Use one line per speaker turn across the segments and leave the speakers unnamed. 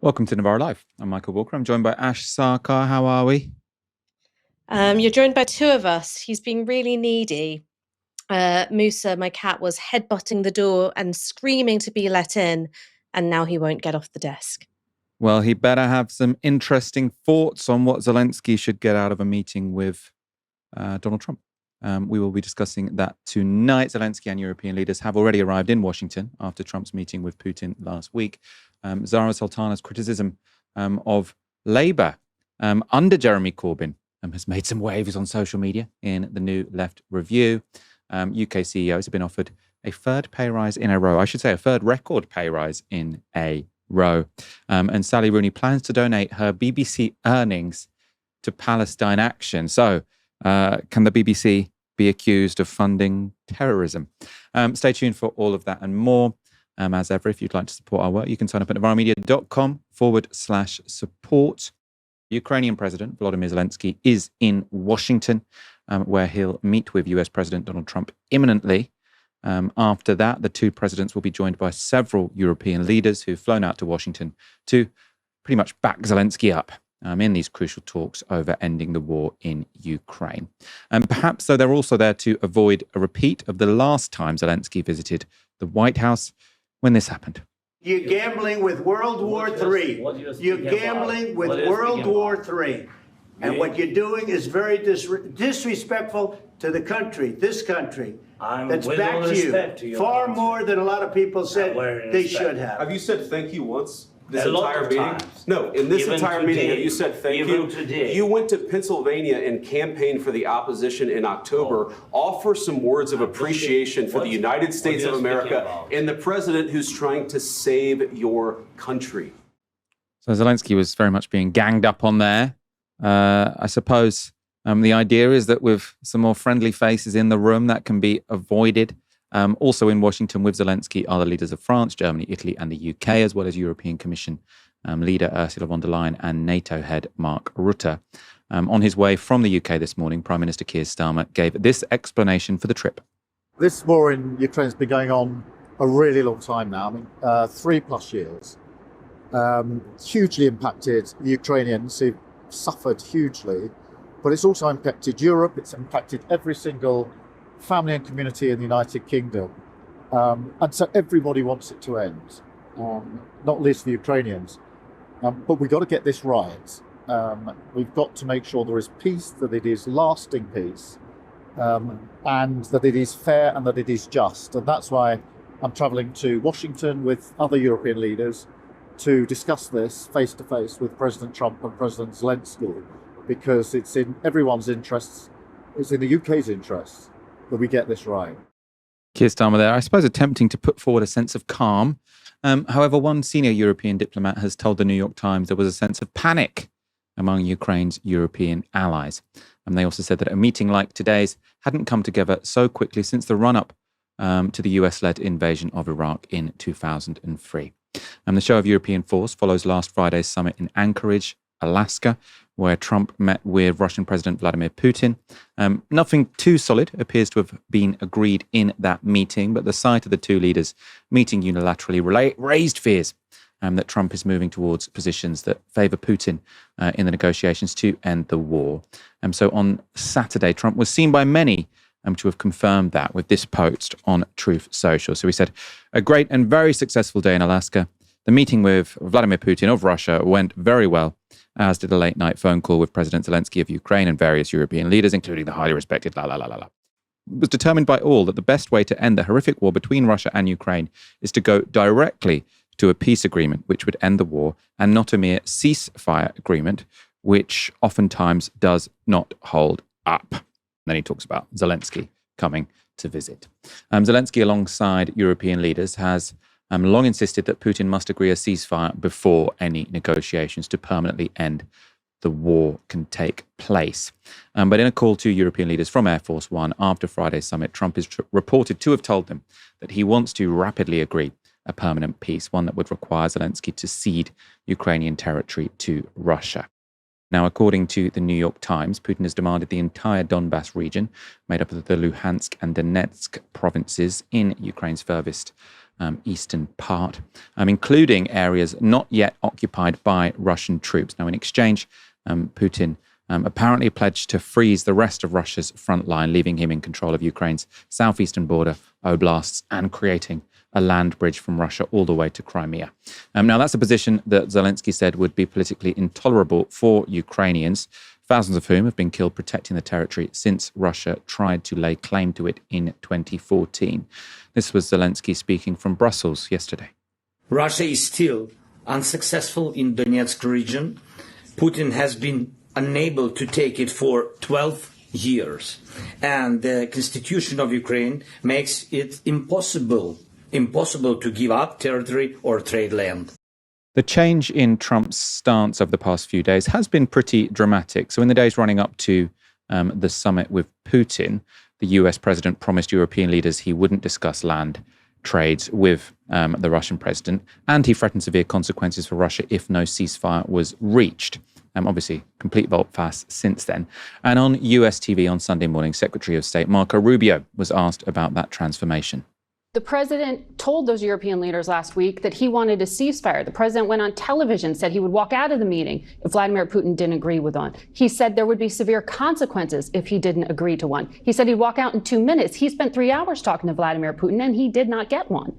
Welcome to Novara Live. I'm Michael Walker. I'm joined by Ash Sarkar. How are we?
You're joined by two of us. He's being really needy. Musa, my cat, was headbutting the door and screaming to be let in, and now he won't get off the desk.
Well, he better have some interesting thoughts on what Zelenskyy should get out of a meeting with Donald Trump. We will be discussing that tonight. Zelenskyy and European leaders have already arrived in Washington after Trump's meeting with Putin last week. Zarah Sultana's criticism of Labour under Jeremy Corbyn has made some waves on social media in the New Left Review. UK CEOs have been offered a third pay rise in a row. I should say a third record pay rise in a row. And Sally Rooney plans to donate her BBC earnings to Palestine Action. So can the BBC be accused of funding terrorism? Stay tuned for all of that and more. As ever, if you'd like to support our work, you can sign up at novaramedia.com/support. Ukrainian President Volodymyr Zelenskyy is in Washington, where he'll meet with US President Donald Trump imminently. After that, the two presidents will be joined by several European leaders who've flown out to Washington to pretty much back Zelenskyy up in these crucial talks over ending the war in Ukraine. And perhaps, though, they're also there to avoid a repeat of the last time Zelenskyy visited the White House when this happened.
You're gambling with World War III. You're gambling with World War III. And what you're doing is very disrespectful to the country, this country, that's back to you, far more than a lot of people said they should have.
Have you said thank you once? This entire meeting? No, in this entire meeting, have you said thank you? You went to Pennsylvania and campaigned for the opposition in October. Offer some words of appreciation for the United States of America and the president who's trying to save your country.
So Zelenskyy was very much being ganged up on there. I suppose the idea is that with some more friendly faces in the room, that can be avoided. Also in Washington with Zelenskyy are the leaders of France, Germany, Italy, and the UK, as well as European Commission leader Ursula von der Leyen and NATO head Mark Rutte. On his way from the UK this morning, Prime Minister Keir Starmer gave this explanation for the trip.
This war in Ukraine has been going on a really long time now. 3+ years. Hugely impacted the Ukrainians who suffered hugely, but it's also impacted Europe. It's impacted every single family and community in the United Kingdom. And so everybody wants it to end, not least the Ukrainians. But we've got to get this right. We've got to make sure there is peace, that it is lasting peace, and that it is fair and that it is just. And that's why I'm travelling to Washington with other European leaders to discuss this face-to-face with President Trump and President Zelenskyy, because it's in everyone's interests, it's in the UK's interests, that we get this right.
Keir Starmer there, I suppose, attempting to put forward a sense of calm. However, one senior European diplomat has told the New York Times there was a sense of panic among Ukraine's European allies. And they also said that a meeting like today's hadn't come together so quickly since the run-up to the US-led invasion of Iraq in 2003. The show of European force follows last Friday's summit in Anchorage, Alaska, where Trump met with Russian President Vladimir Putin. Nothing too solid appears to have been agreed in that meeting, but the sight of the two leaders meeting unilaterally raised fears that Trump is moving towards positions that favour Putin in the negotiations to end the war. So on Saturday, Trump was seen by many to have confirmed that with this post on Truth Social. So he said, "A great and very successful day in Alaska. The meeting with Vladimir Putin of Russia went very well, as did a late-night phone call with President Zelenskyy of Ukraine and various European leaders, including the highly respected It was determined by all that the best way to end the horrific war between Russia and Ukraine is to go directly to a peace agreement which would end the war, and not a mere ceasefire agreement, which oftentimes does not hold up." And then he talks about Zelenskyy coming to visit. Zelenskyy, alongside European leaders, has long insisted that Putin must agree a ceasefire before any negotiations to permanently end the war can take place. But in a call to European leaders from Air Force One after Friday's summit, Trump is reported to have told them that he wants to rapidly agree a permanent peace, one that would require Zelenskyy to cede Ukrainian territory to Russia. Now, according to the New York Times, Putin has demanded the entire Donbass region, made up of the Luhansk and Donetsk provinces in Ukraine's furthest eastern part, including areas not yet occupied by Russian troops. Now, in exchange, Putin apparently pledged to freeze the rest of Russia's front line, leaving him in control of Ukraine's southeastern border, oblasts, and creating a land bridge from Russia all the way to Crimea. Now, that's a position that Zelensky said would be politically intolerable for Ukrainians, thousands of whom have been killed protecting the territory since Russia tried to lay claim to it in 2014. This was Zelensky speaking from Brussels yesterday.
Russia is still unsuccessful in Donetsk region. Putin has been unable to take it for 12 years. And the constitution of Ukraine makes it impossible to give up territory or trade land.
The change in Trump's stance over the past few days has been pretty dramatic. So in the days running up to the summit with Putin, the US president promised European leaders he wouldn't discuss land trades with the Russian president, and he threatened severe consequences for Russia if no ceasefire was reached. Obviously, complete volte-face since then. And on US TV on Sunday morning, Secretary of State Marco Rubio was asked about that transformation.
The president told those European leaders last week that he wanted a ceasefire. The president went on television, said he would walk out of the meeting if Vladimir Putin didn't agree with one. He said there would be severe consequences if he didn't agree to one. He said he'd walk out in 2 minutes. He spent 3 hours talking to Vladimir Putin, and he did not get one.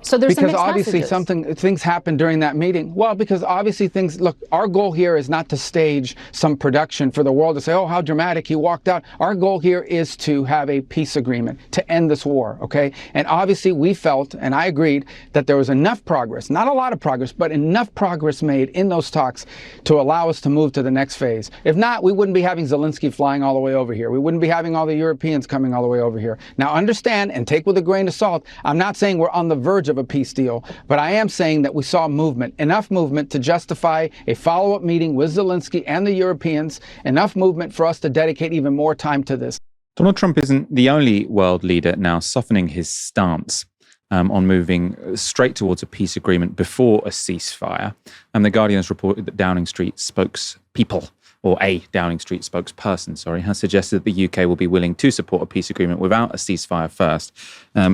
So there's
because
some
obviously
messages.
things happened during that meeting. Well, because obviously look, our goal here is not to stage some production for the world to say, oh, how dramatic, he walked out. Our goal here is to have a peace agreement, to end this war, okay? And obviously we felt, and I agreed, that there was enough progress, not a lot of progress, but enough progress made in those talks to allow us to move to the next phase. If not, we wouldn't be having Zelensky flying all the way over here. We wouldn't be having all the Europeans coming all the way over here. Now understand, and take with a grain of salt, I'm not saying we're on the verge of a peace deal, but I am saying that we saw movement, enough movement to justify a follow-up meeting with Zelensky and the Europeans, enough movement for us to dedicate even more time to this.
Donald Trump isn't the only world leader now softening his stance on moving straight towards a peace agreement before a ceasefire. The Guardian has reported that Downing Street spokesperson, has suggested that the UK will be willing to support a peace agreement without a ceasefire first,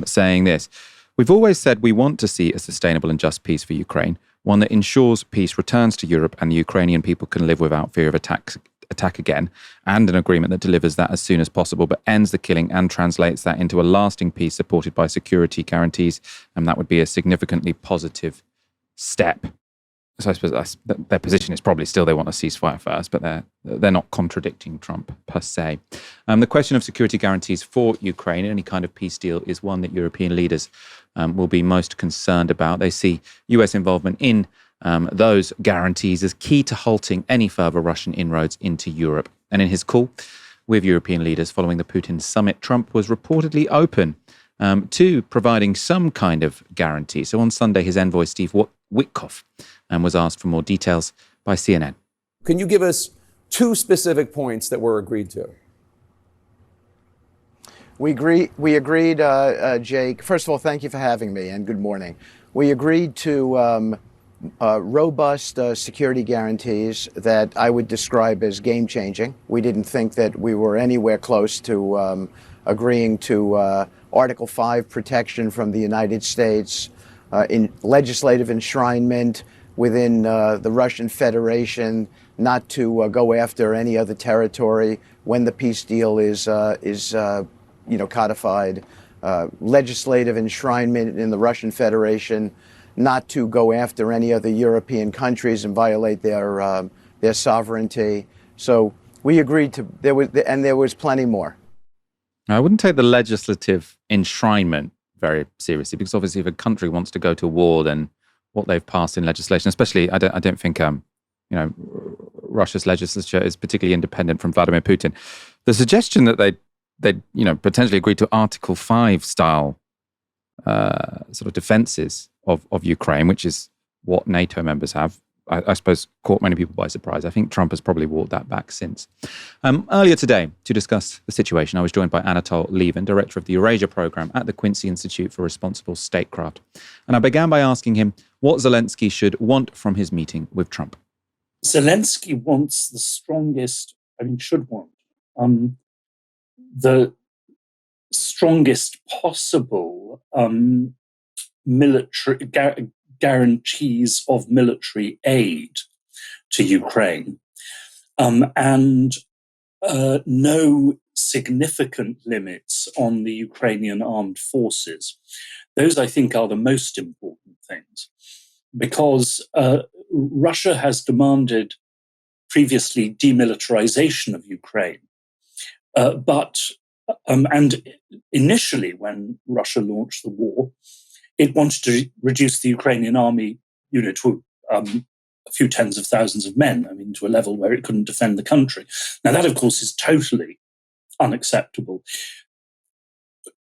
saying this: "We've always said we want to see a sustainable and just peace for Ukraine, one that ensures peace returns to Europe and the Ukrainian people can live without fear of attack again, and an agreement that delivers that as soon as possible, but ends the killing and translates that into a lasting peace supported by security guarantees. And that would be a significantly positive step." So I suppose their position is probably still they want a ceasefire first, but they're not contradicting Trump per se. The question of security guarantees for Ukraine in any kind of peace deal is one that European leaders will be most concerned about. They see US involvement in those guarantees as key to halting any further Russian inroads into Europe. And in his call with European leaders following the Putin summit, Trump was reportedly open to providing some kind of guarantee. So on Sunday, his envoy, Steve Witkoff, was asked for more details by CNN.
Can you give us 2 specific points that were agreed to?
We agreed, Jake. First of all, thank you for having me, and good morning. We agreed to robust security guarantees that I would describe as game-changing. We didn't think that we were anywhere close to agreeing to Article 5 protection from the United States, in legislative enshrinement within the Russian Federation, not to go after any other territory when the peace deal is codified, legislative enshrinement in the Russian Federation, not to go after any other European countries and violate their sovereignty. So we agreed to there was plenty more.
I wouldn't take the legislative enshrinement very seriously, because obviously if a country wants to go to war, then what they've passed in legislation, especially I don't think Russia's legislature is particularly independent from Vladimir Putin. The suggestion that they potentially agree to Article 5 style sort of defenses of Ukraine, which is what NATO members have, I suppose caught many people by surprise. I think Trump has probably walked that back since. Earlier today, to discuss the situation, I was joined by Anatol, Lieven, director of the Eurasia program at the Quincy Institute for Responsible Statecraft. And I began by asking him what Zelensky should want from his meeting with Trump.
Zelensky wants the strongest, should want, the strongest possible military guarantees of military aid to Ukraine, and no significant limits on the Ukrainian armed forces. Those, I think, are the most important things, because Russia has demanded previously demilitarization of Ukraine, but initially, when Russia launched the war, it wanted to reduce the Ukrainian army, to a few tens of thousands of men, to a level where it couldn't defend the country. Now, that, of course, is totally unacceptable.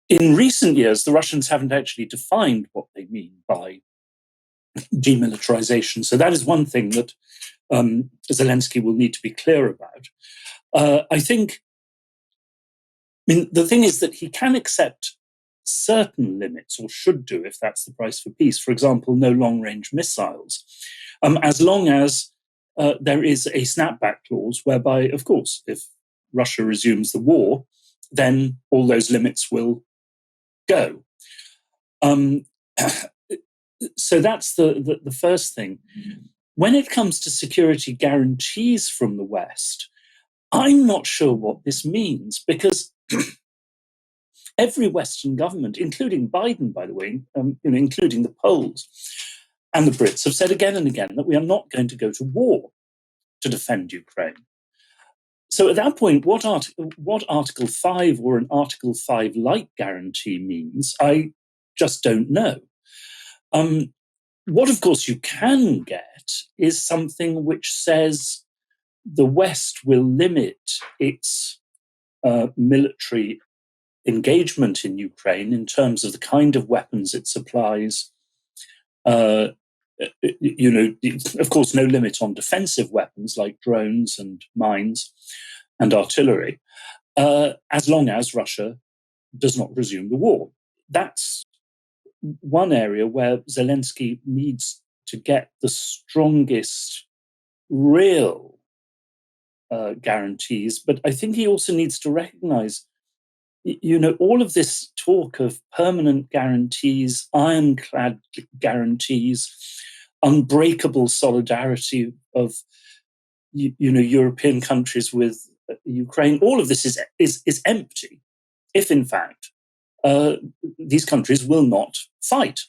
In recent years, the Russians haven't actually defined what they mean by demilitarization. So that is one thing that Zelensky will need to be clear about. I think, the thing is that he can accept certain limits, or should do if that's the price for peace. For example, no long-range missiles, as long as there is a snapback clause whereby, of course, if Russia resumes the war, then all those limits will go. So that's the first thing. When it comes to security guarantees from the West, I'm not sure what this means, because every Western government, including Biden, by the way, including the Poles and the Brits, have said again and again that we are not going to go to war to defend Ukraine. So at that point, what Article 5 or an Article 5-like guarantee means, I just don't know. What, of course, you can get is something which says the West will limit its military engagement in Ukraine in terms of the kind of weapons it supplies. Of course, no limit on defensive weapons like drones and mines and artillery, as long as Russia does not resume the war. That's one area where Zelensky needs to get the strongest real guarantees. But I think he also needs to recognize, all of this talk of permanent guarantees, ironclad guarantees, unbreakable solidarity of, European countries with Ukraine, all of this is empty if, in fact, these countries will not fight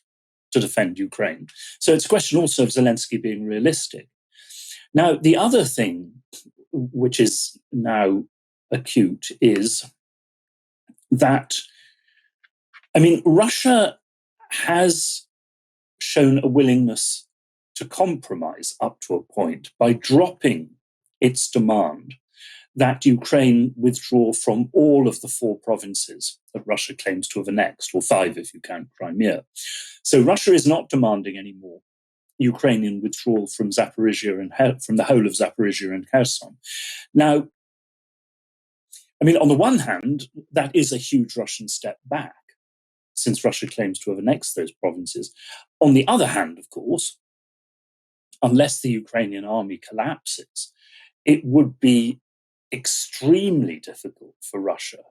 to defend Ukraine. So it's a question also of Zelensky being realistic. Now, the other thing which is now acute is that, Russia has shown a willingness to compromise up to a point by dropping its demand that Ukraine withdraw from all of the 4 provinces that Russia claims to have annexed, or 5 if you count Crimea. So Russia is not demanding anymore Ukrainian withdrawal from Zaporizhia and from the whole of Zaporizhia and Kherson. Now, on the one hand, that is a huge Russian step back, since Russia claims to have annexed those provinces. On the other hand, of course, unless the Ukrainian army collapses, it would be extremely difficult for Russia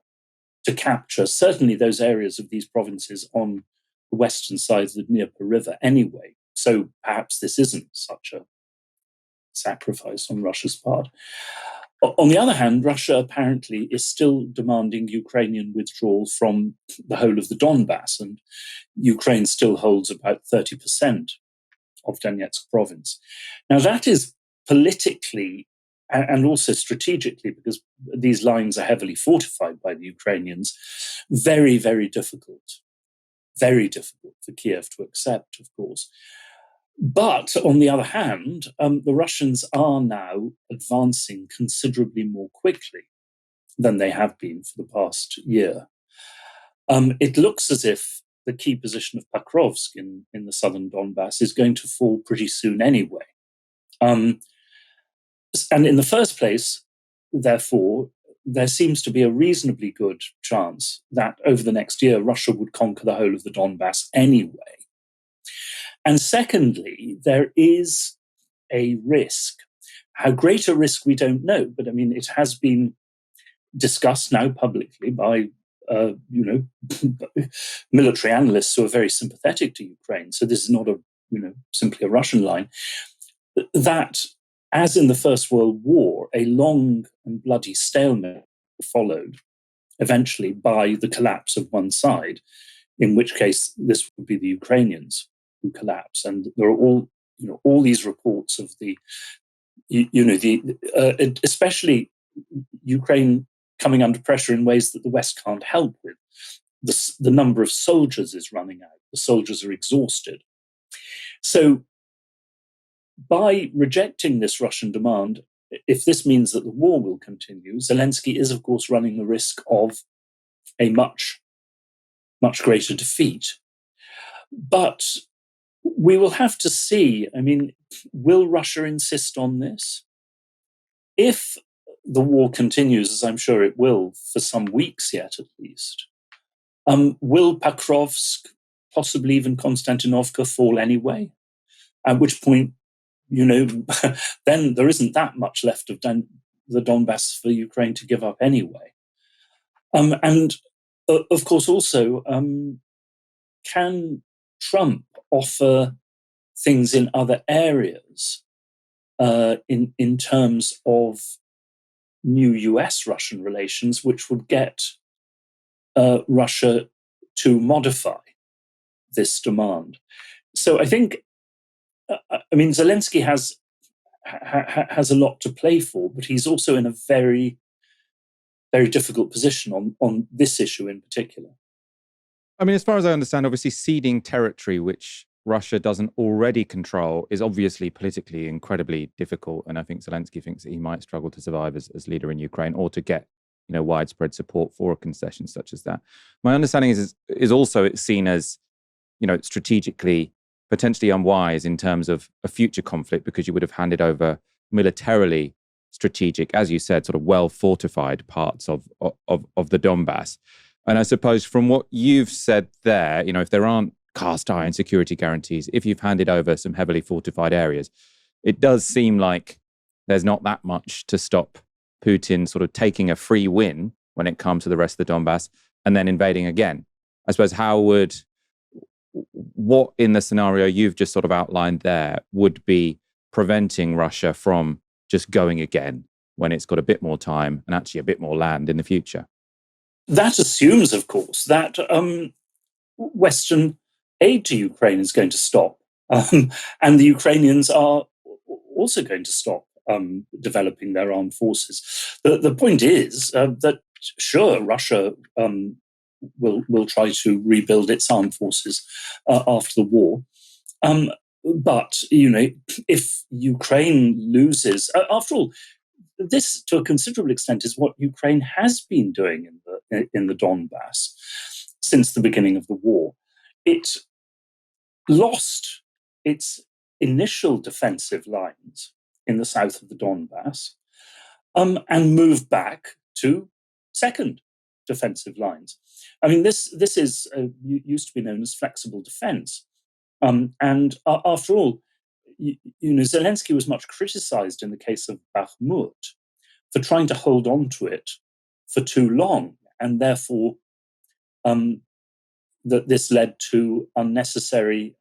to capture certainly those areas of these provinces on the western side of the Dnieper River anyway. So perhaps this isn't such a sacrifice on Russia's part. On the other hand, Russia apparently is still demanding Ukrainian withdrawal from the whole of the Donbass, and Ukraine still holds about 30% of Donetsk province. Now, that is politically and also strategically, because these lines are heavily fortified by the Ukrainians, very, very difficult for Kiev to accept, of course. But on the other hand, the Russians are now advancing considerably more quickly than they have been for the past year. It looks as if the key position of Pokrovsk in the southern Donbass is going to fall pretty soon anyway. And in the first place, therefore, there seems to be a reasonably good chance that over the next year, Russia would conquer the whole of the Donbass anyway. And secondly, there is a risk. How great a risk, we don't know. But it has been discussed now publicly by military analysts who are very sympathetic to Ukraine. So this is not simply a Russian line. That, as in the First World War, a long and bloody stalemate followed eventually by the collapse of one side, in which case this would be the Ukrainians who collapse. And there are all these reports of especially Ukraine coming under pressure in ways that the West can't help with. The number of soldiers is running out. The soldiers are exhausted. So by rejecting this Russian demand, if this means that the war will continue, Zelensky is, of course, running the risk of a much, much greater defeat. But we will have to see. I mean, will Russia insist on this? If the war continues, as I'm sure it will, for some weeks yet at least, will Pokrovsk, possibly even Konstantinovka, fall anyway? At which point, then there isn't that much left of the Donbass for Ukraine to give up anyway. And of course, also, can Trump offer things in other areas in terms of new US-Russian relations, which would get Russia to modify this demand? So I think, Zelensky has a lot to play for, but he's also in a very, very difficult position on this issue in particular.
As far as I understand, obviously ceding territory which Russia doesn't already control is obviously politically incredibly difficult. And I think Zelensky thinks that he might struggle to survive as leader in Ukraine or to get widespread support for a concession such as that. My understanding is also it's seen as strategically potentially unwise in terms of a future conflict, because you would have handed over militarily strategic, as you said, sort of well-fortified parts of the Donbass. And I suppose from what you've said there, if there aren't cast iron security guarantees, if you've handed over some heavily fortified areas, it does seem like there's not that much to stop Putin sort of taking a free win when it comes to the rest of the Donbass and then invading again. I suppose what in the scenario you've just sort of outlined there would be preventing Russia from just going again when it's got a bit more time and actually a bit more land in the future?
That assumes, of course, that Western aid to Ukraine is going to stop. And the Ukrainians are also going to stop developing their armed forces. The point is that, sure, Russia will try to rebuild its armed forces after the war. But, if Ukraine loses, after all, this to a considerable extent is what Ukraine has been doing in the Donbass since the beginning of the war. It lost its initial defensive lines in the south of the Donbass and moved back to second defensive lines. This is used to be known as flexible defense. And after all, Zelensky was much criticized in the case of Bakhmut for trying to hold on to it for too long, and therefore that this led to unnecessary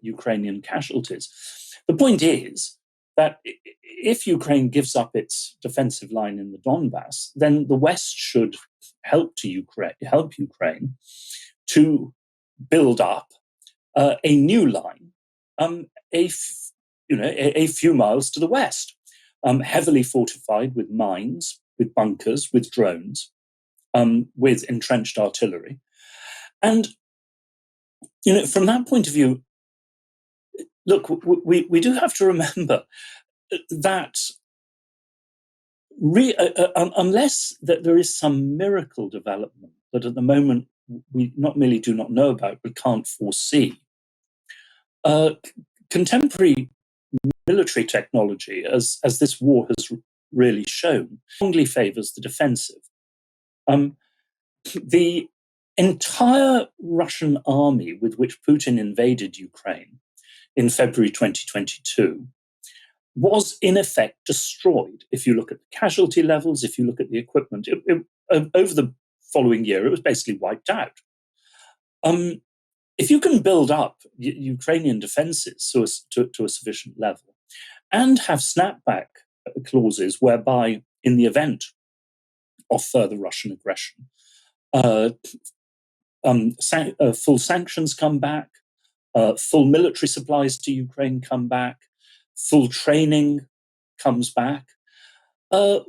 Ukrainian casualties. The point is that if Ukraine gives up its defensive line in the Donbass, then the West should help Ukraine to build up a new line, a few miles to the west, heavily fortified with mines, with bunkers, with drones, with entrenched artillery. And, from that point of view, look, we do have to remember that unless that there is some miracle development that at the moment we not merely do not know about, but can't foresee, contemporary military technology, as this war has really shown, strongly favors the defensive. The entire Russian army with which Putin invaded Ukraine in February 2022 was in effect destroyed. If you look at the casualty levels, if you look at the equipment, over the following year, it was basically wiped out. If you can build up Ukrainian defences to a sufficient level and have snapback clauses whereby, in the event of further Russian aggression, full sanctions come back, full military supplies to Ukraine come back, full training comes back, and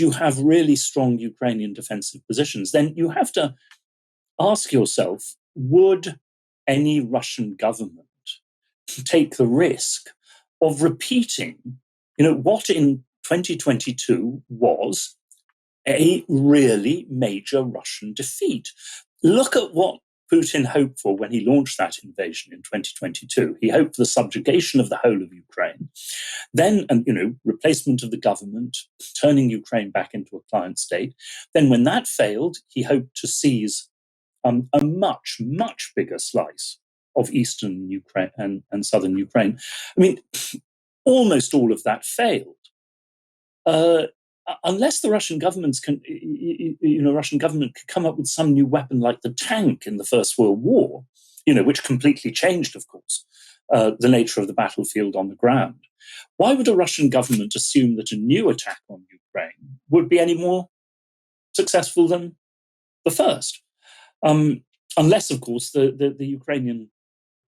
you have really strong Ukrainian defensive positions, then you have to ask yourself, would any Russian government take the risk of repeating, what in 2022 was a really major Russian defeat? Look at what Putin hoped for when he launched that invasion in 2022. He hoped for the subjugation of the whole of Ukraine, then, replacement of the government, turning Ukraine back into a client state. Then when that failed, he hoped to seize a much, much bigger slice of eastern Ukraine and southern Ukraine. I mean, almost all of that failed. Unless the Russian government could come up with some new weapon like the tank in the First World War, which completely changed, of course, the nature of the battlefield on the ground. Why would a Russian government assume that a new attack on Ukraine would be any more successful than the first? Unless, of course, the Ukrainian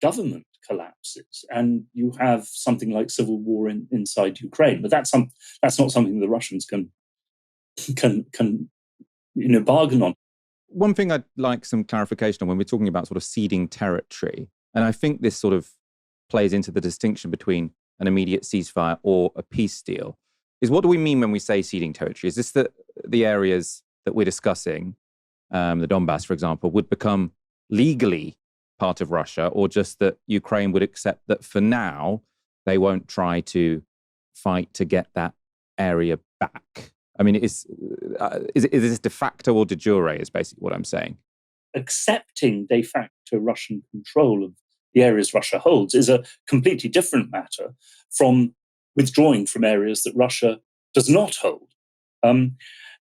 government collapses and you have something like civil war inside Ukraine. But that's not something the Russians can bargain on.
One thing I'd like some clarification on when we're talking about sort of ceding territory, and I think this sort of plays into the distinction between an immediate ceasefire or a peace deal, is what do we mean when we say ceding territory? Is this the areas that we're discussing, the Donbass, for example, would become legally part of Russia, or just that Ukraine would accept that for now they won't try to fight to get that area back? I mean, is this de facto or de jure is basically what I'm saying.
Accepting de facto Russian control of the areas Russia holds is a completely different matter from withdrawing from areas that Russia does not hold.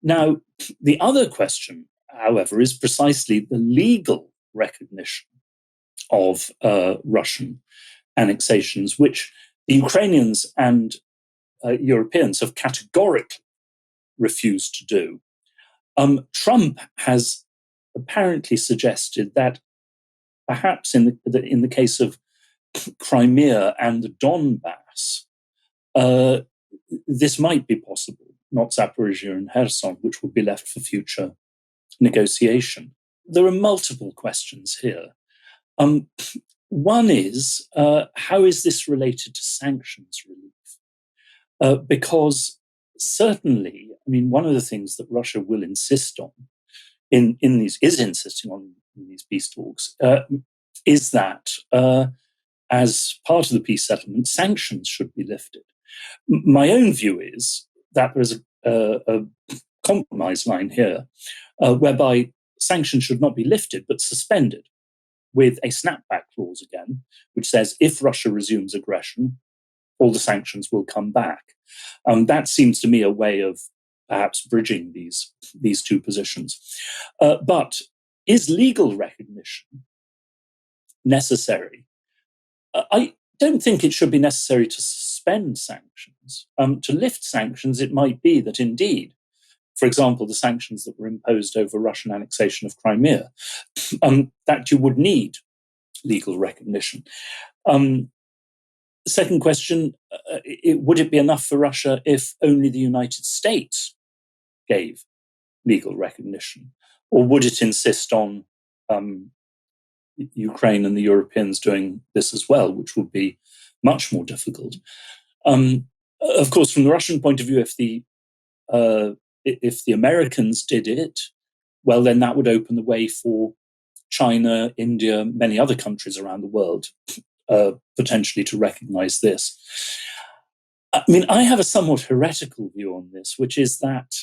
Now, the other question, however, is precisely the legal recognition of Russian annexations, which the Ukrainians and Europeans have categorically refused to do. Trump has apparently suggested that perhaps in the case of Crimea and the Donbass, this might be possible, not Zaporizhia and Kherson, which would be left for future negotiation. There are multiple questions here. One is, how is this related to sanctions relief? Because certainly, I mean, one of the things that Russia will insist on in these peace talks is that as part of the peace settlement, sanctions should be lifted. My own view is that there's a compromise line here whereby sanctions should not be lifted but suspended, with a snapback clause again, which says if Russia resumes aggression, all the sanctions will come back. That seems to me a way of perhaps bridging these two positions. But is legal recognition necessary? I don't think it should be necessary to suspend sanctions. To lift sanctions, it might be that indeed, for example, the sanctions that were imposed over Russian annexation of Crimea, that you would need legal recognition. Second question, would it be enough for Russia if only the United States gave legal recognition? Or would it insist on Ukraine and the Europeans doing this as well, which would be much more difficult? Of course, from the Russian point of view, if the Americans did it, well, then that would open the way for China, India, many other countries around the world potentially to recognize this. I mean, I have a somewhat heretical view on this, which is that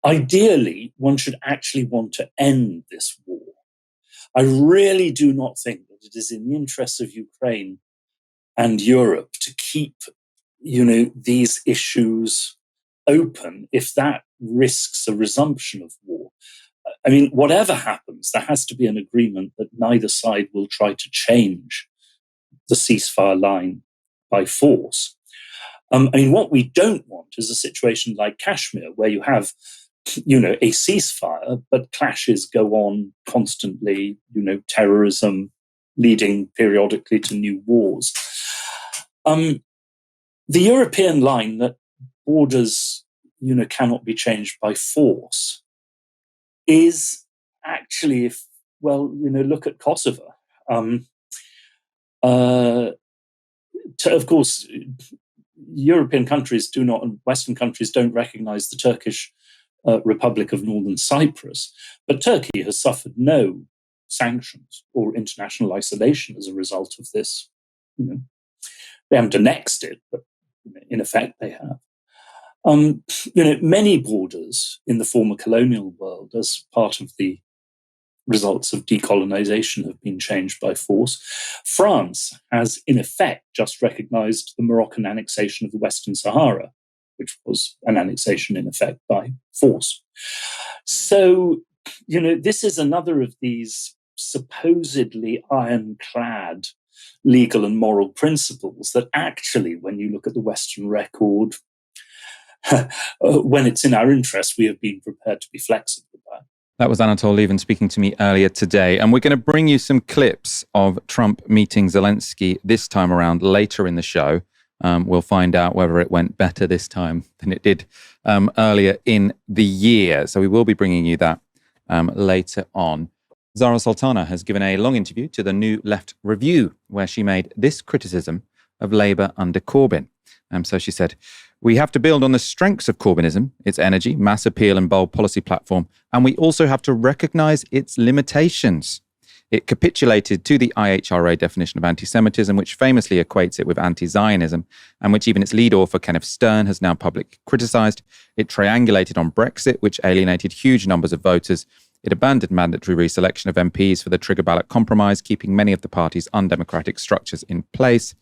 ideally one should actually want to end this war. I really do not think that it is in the interests of Ukraine and Europe to keep these issues open if that risks a resumption of war. I mean, whatever happens, there has to be an agreement that neither side will try to change the ceasefire line by force. I mean, what we don't want is a situation like Kashmir, where you have, a ceasefire, but clashes go on constantly, terrorism leading periodically to new wars. The European line that borders, cannot be changed by force is actually, look at Kosovo. Of course, European countries Western countries don't recognize the Turkish Republic of Northern Cyprus, but Turkey has suffered no sanctions or international isolation as a result of this. They haven't annexed it, but in effect they have. Many borders in the former colonial world, as part of the results of decolonization, have been changed by force. France has, in effect, just recognized the Moroccan annexation of the Western Sahara, which was an annexation, in effect, by force. So, this is another of these supposedly ironclad legal and moral principles that actually, when you look at the Western record, when it's in our interest, we have been prepared to be flexible about.
That was Anatol Lieven speaking to me earlier today. And we're going to bring you some clips of Trump meeting Zelenskyy this time around later in the show. We'll find out whether it went better this time than it did earlier in the year. So we will be bringing you that later on. Zarah Sultana has given a long interview to the New Left Review, where she made this criticism of Labour under Corbyn. So she said, "We have to build on the strengths of Corbynism, its energy, mass appeal and bold policy platform, and we also have to recognise its limitations. It capitulated to the IHRA definition of anti-Semitism, which famously equates it with anti-Zionism, and which even its lead author, Kenneth Stern, has now publicly criticised. It triangulated on Brexit, which alienated huge numbers of voters. It abandoned mandatory reselection of MPs for the trigger ballot compromise, keeping many of the party's undemocratic structures in place."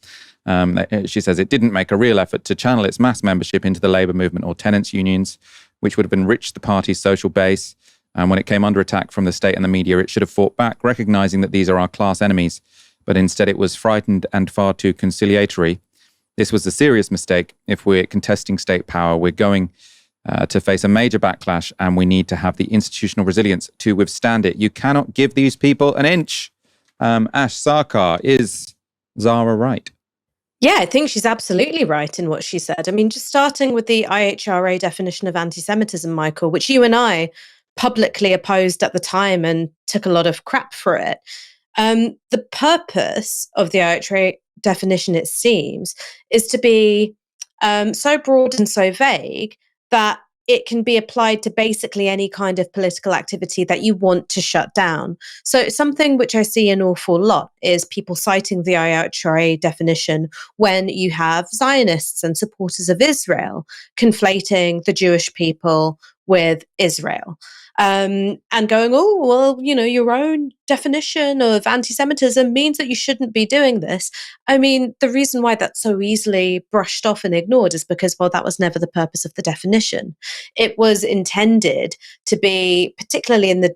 She says it didn't make a real effort to channel its mass membership into the labour movement or tenants' unions, which would have enriched the party's social base. And when it came under attack from the state and the media, it should have fought back, recognising that these are our class enemies. But instead it was frightened and far too conciliatory. This was a serious mistake. If we're contesting state power, we're going to face a major backlash, and we need to have the institutional resilience to withstand it. You cannot give these people an inch. Ash Sarkar, is Zara right?
Yeah, I think she's absolutely right in what she said. I mean, just starting with the IHRA definition of anti-Semitism, Michael, which you and I publicly opposed at the time and took a lot of crap for it. The purpose of the IHRA definition, it seems, is to be so broad and so vague that it can be applied to basically any kind of political activity that you want to shut down. So something which I see an awful lot is people citing the IHRA definition when you have Zionists and supporters of Israel conflating the Jewish people with Israel. And going, oh, well, your own definition of anti-Semitism means that you shouldn't be doing this. I mean, the reason why that's so easily brushed off and ignored is because, well, that was never the purpose of the definition. It was intended to be, particularly in the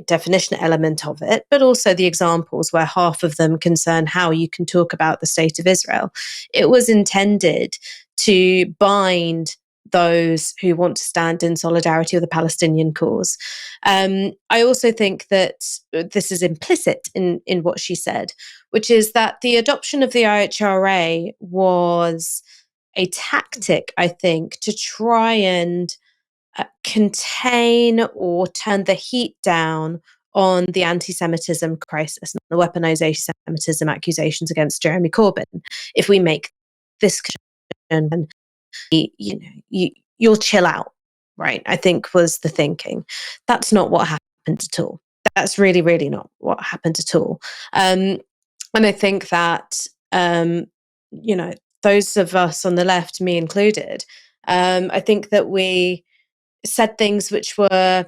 definition element of it, but also the examples where half of them concern how you can talk about the state of Israel. It was intended to bind those who want to stand in solidarity with the Palestinian cause. I also think that this is implicit in what she said, which is that the adoption of the IHRA was a tactic, I think, to try and contain or turn the heat down on the anti-Semitism crisis and the weaponization of Semitism accusations against Jeremy Corbyn. If we make this connection, you'll chill out, right? I think was the thinking. That's not what happened at all. That's really, really not what happened at all. And I think that, those of us on the left, me included, I think that we said things which were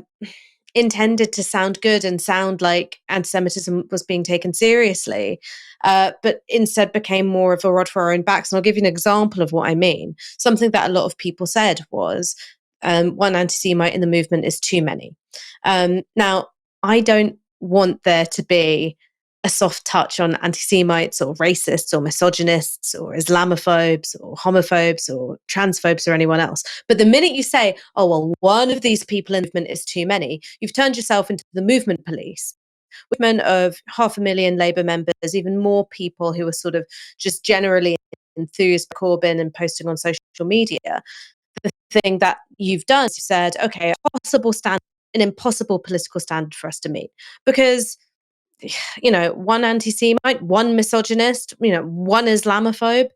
intended to sound good and sound like anti-Semitism was being taken seriously, but instead became more of a rod for our own backs. And I'll give you an example of what I mean. Something that a lot of people said was, one anti-Semite in the movement is too many. Now, I don't want there to be a soft touch on anti-Semites or racists or misogynists or Islamophobes or homophobes or transphobes or anyone else. But the minute you say, oh, well, one of these people in the movement is too many, you've turned yourself into the movement police. Movement of 500,000 Labour members, even more people who are sort of just generally enthused by Corbyn and posting on social media. The thing that you've done is you've said, okay, an impossible political standard for us to meet. Because one anti-Semite, one misogynist, one Islamophobe,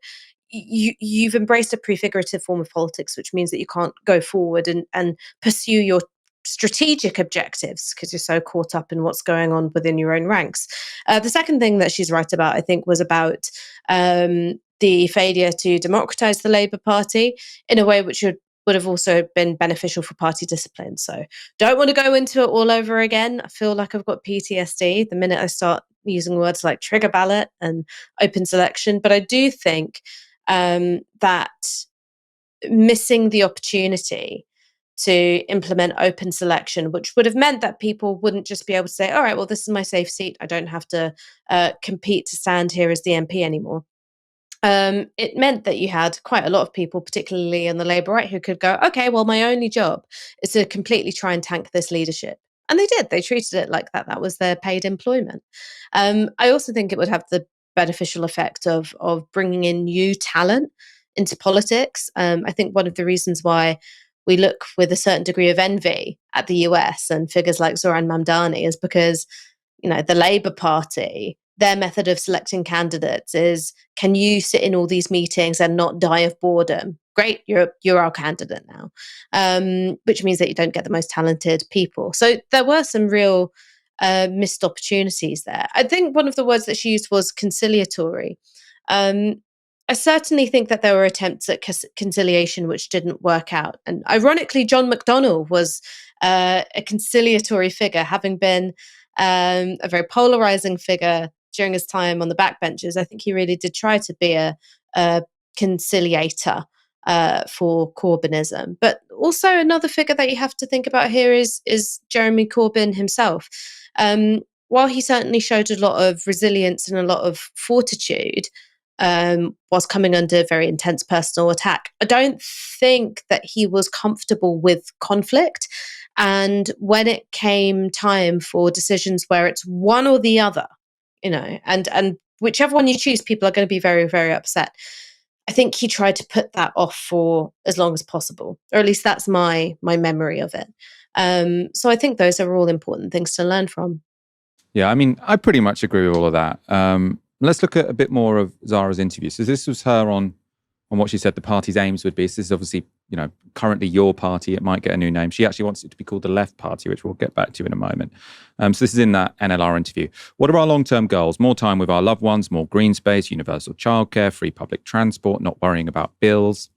you've embraced a prefigurative form of politics, which means that you can't go forward and pursue your strategic objectives because you're so caught up in what's going on within your own ranks. The second thing that she's right about, I think, was about the failure to democratize the Labour Party in a way which would have also been beneficial for party discipline. So don't want to go into it all over again. I feel like I've got PTSD the minute I start using words like trigger ballot and open selection. But I do think that missing the opportunity to implement open selection, which would have meant that people wouldn't just be able to say, all right, well, this is my safe seat. I don't have to compete to stand here as the MP anymore. It meant that you had quite a lot of people, particularly in the Labour right, who could go, okay, well, my only job is to completely try and tank this leadership. And they did. They treated it like that. That was their paid employment. I also think it would have the beneficial effect of bringing in new talent into politics. I think one of the reasons why we look with a certain degree of envy at the US and figures like Zoran Mamdani is because, the Labour Party, their method of selecting candidates is, can you sit in all these meetings and not die of boredom? Great, you're our candidate now, which means that you don't get the most talented people. So there were some real missed opportunities there. I think one of the words that she used was conciliatory. I certainly think that there were attempts at conciliation which didn't work out. And ironically, John McDonnell was a conciliatory figure, having been a very polarizing figure during his time on the backbenches. I think he really did try to be a conciliator for Corbynism. But also another figure that you have to think about here is Jeremy Corbyn himself. While he certainly showed a lot of resilience and a lot of fortitude, was coming under very intense personal attack, I don't think that he was comfortable with conflict. And when it came time for decisions where it's one or the other, and whichever one you choose, people are going to be very, very upset. I think he tried to put that off for as long as possible, or at least that's my memory of it. So I think those are all important things to learn from.
Yeah, I mean, I pretty much agree with all of that. Let's look at a bit more of Zarah's interview. So this was her on what she said the party's aims would be. So this is obviously, currently your party. It might get a new name. She actually wants it to be called the Left Party, which we'll get back to in a moment. So this is in that NLR interview. What are our long-term goals? More time with our loved ones, more green space, universal childcare, free public transport, not worrying about bills.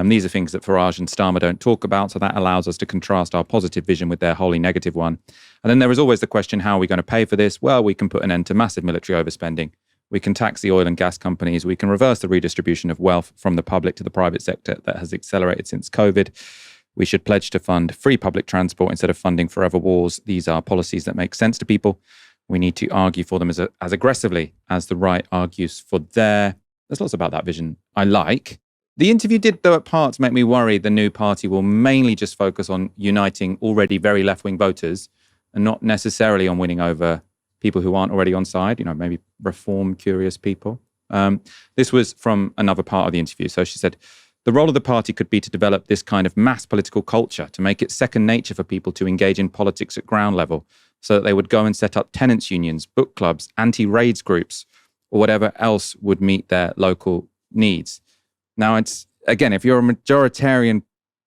These are things that Farage and Starmer don't talk about, so that allows us to contrast our positive vision with their wholly negative one. And then there is always the question, how are we going to pay for this? Well, we can put an end to massive military overspending. We can tax the oil and gas companies. We can reverse the redistribution of wealth from the public to the private sector that has accelerated since COVID. We should pledge to fund free public transport instead of funding forever wars. These are policies that make sense to people. We need to argue for them as aggressively as the right argues for their. There's lots about that vision I like. The interview did, though, at parts make me worry the new party will mainly just focus on uniting already very left-wing voters and not necessarily on winning over people who aren't already on side, maybe reform-curious people. This was from another part of the interview. So she said, the role of the party could be to develop this kind of mass political culture, to make it second nature for people to engage in politics at ground level, so that they would go and set up tenants unions, book clubs, anti-raids groups, or whatever else would meet their local needs. Now, it's, again, if you're a majoritarian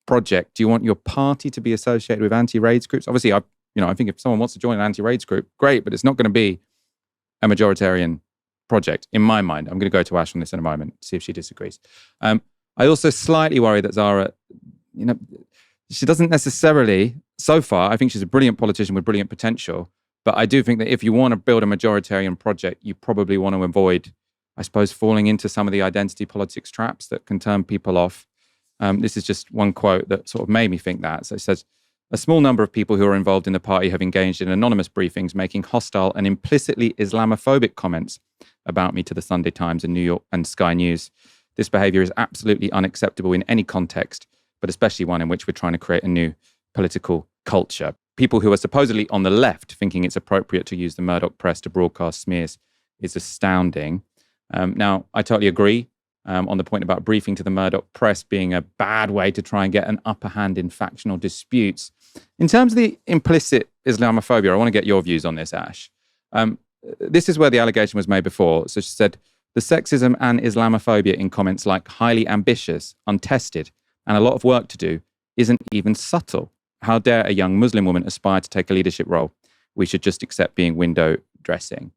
project, do you want your party to be associated with anti-raids groups? Obviously, I think if someone wants to join an anti-raids group, great, but it's not going to be a majoritarian project, in my mind. I'm going to go to Ash on this in a moment, see if she disagrees. I also slightly worry that Zarah, she doesn't necessarily, so far, I think she's a brilliant politician with brilliant potential. But I do think that if you want to build a majoritarian project, you probably want to avoid, I suppose, falling into some of the identity politics traps that can turn people off. This is just one quote that sort of made me think that. So it says, a small number of people who are involved in the party have engaged in anonymous briefings, making hostile and implicitly Islamophobic comments about me to the Sunday Times and New York and Sky News. This behavior is absolutely unacceptable in any context, but especially one in which we're trying to create a new political culture. People who are supposedly on the left thinking it's appropriate to use the Murdoch press to broadcast smears is astounding. Now, I totally agree on the point about briefing to the Murdoch press being a bad way to try and get an upper hand in factional disputes. In terms of the implicit Islamophobia, I want to get your views on this, Ash. This is where the allegation was made before. So she said, the sexism and Islamophobia in comments like highly ambitious, untested, and a lot of work to do isn't even subtle. How dare a young Muslim woman aspire to take a leadership role? We should just accept being window dressing.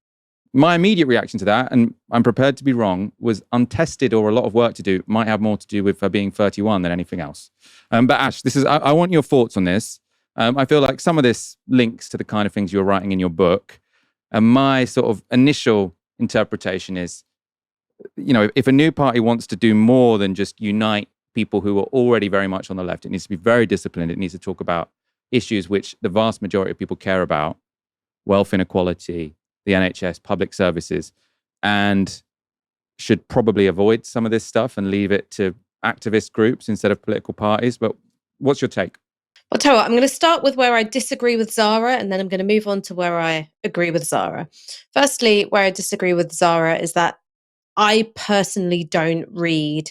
My immediate reaction to that, and I'm prepared to be wrong, was untested or a lot of work to do might have more to do with her being 31 than anything else. But Ash, I want your thoughts on this. I feel like some of this links to the kind of things you're writing in your book. And my sort of initial interpretation is, if a new party wants to do more than just unite people who are already very much on the left, it needs to be very disciplined. It needs to talk about issues which the vast majority of people care about: wealth inequality, the NHS, public services, and should probably avoid some of this stuff and leave it to activist groups instead of political parties. But what's your take?
Well, tell you what, I'm going to start with where I disagree with Zarah, and then I'm going to move on to where I agree with Zarah. Firstly, where I disagree with Zarah is that I personally don't read,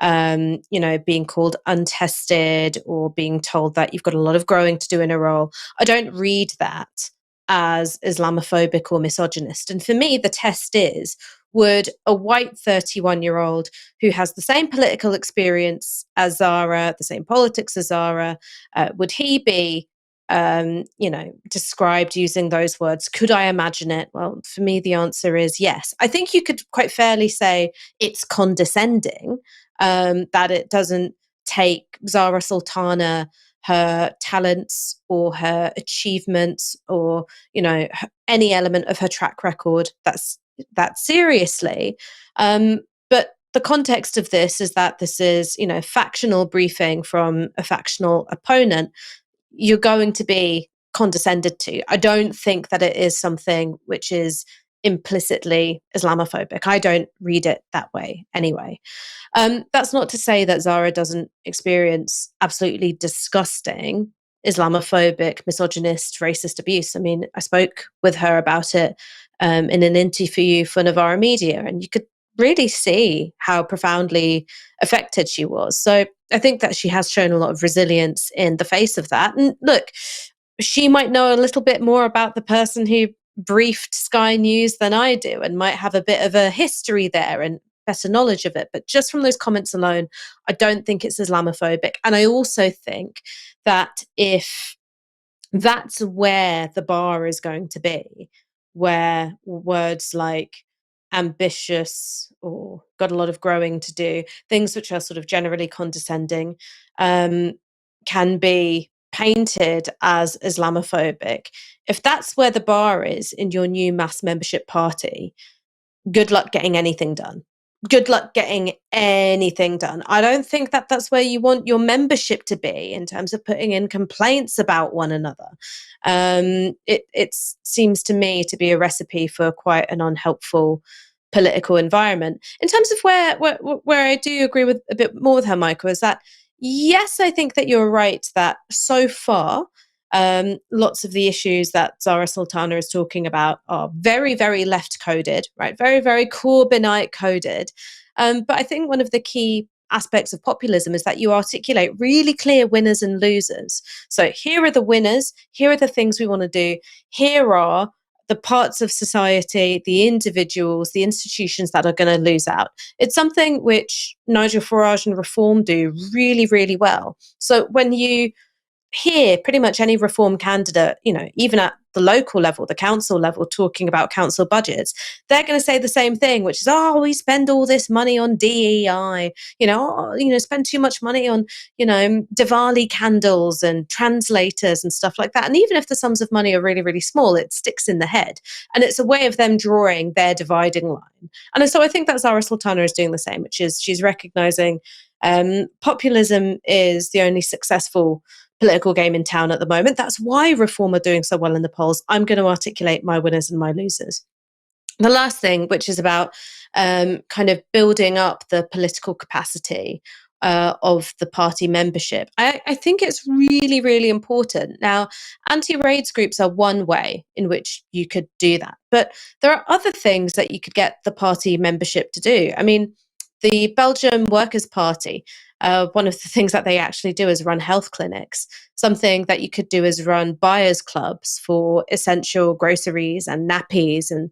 being called untested or being told that you've got a lot of growing to do in a role. I don't read that as Islamophobic or misogynist. And for me, the test is, would a white 31-year-old who has the same political experience as Zarah, the same politics as Zarah, would he be, described using those words? Could I imagine it? Well, for me, the answer is yes. I think you could quite fairly say it's condescending, that it doesn't take Zarah Sultana, her talents or her achievements or, any element of her track record that seriously. But the context of this is that this is, factional briefing from a factional opponent. You're going to be condescended to. I don't think that it is something which is implicitly Islamophobic. I don't read it that way anyway. That's not to say that Zarah doesn't experience absolutely disgusting Islamophobic, misogynist, racist abuse. I mean, I spoke with her about it in an interview for Novara Media, and you could really see how profoundly affected she was. So I think that she has shown a lot of resilience in the face of that. And look, she might know a little bit more about the person who briefed Sky News than I do and might have a bit of a history there and better knowledge of it. But just from those comments alone, I don't think it's Islamophobic. And I also think that if that's where the bar is going to be, where words like ambitious or got a lot of growing to do, things which are sort of generally condescending, can be painted as Islamophobic. If that's where the bar is in your new mass membership party, good luck getting anything done. Good luck getting anything done. I don't think that that's where you want your membership to be in terms of putting in complaints about one another. It seems to me to be a recipe for quite an unhelpful political environment. In terms of where I do agree with a bit more with her, Michael, is that yes, I think that you're right that so far, lots of the issues that Zarah Sultana is talking about are very, very left coded, right? Very, very Corbynite coded. But I think one of the key aspects of populism is that you articulate really clear winners and losers. So here are the winners. Here are the things we want to do. Here are the parts of society, the individuals, the institutions that are going to lose out. It's something which Nigel Farage and Reform do really, really well. So when you hear pretty much any Reform candidate, even at the local level, the council level, talking about council budgets, they're going to say the same thing, which is, oh, we spend all this money on DEI, spend too much money on, Diwali candles and translators and stuff like that. And even if the sums of money are really, really small, it sticks in the head. And it's a way of them drawing their dividing line. And so I think that Zarah Sultana is doing the same, which is she's recognizing populism is the only successful political game in town at the moment. That's why Reform are doing so well in the polls. I'm going to articulate my winners and my losers. The last thing, which is about kind of building up the political capacity of the party membership. I think it's really, really important. Now, anti-raids groups are one way in which you could do that. But there are other things that you could get the party membership to do. I mean, the Belgium Workers' Party, one of the things that they actually do is run health clinics. Something that you could do is run buyers clubs for essential groceries and nappies and,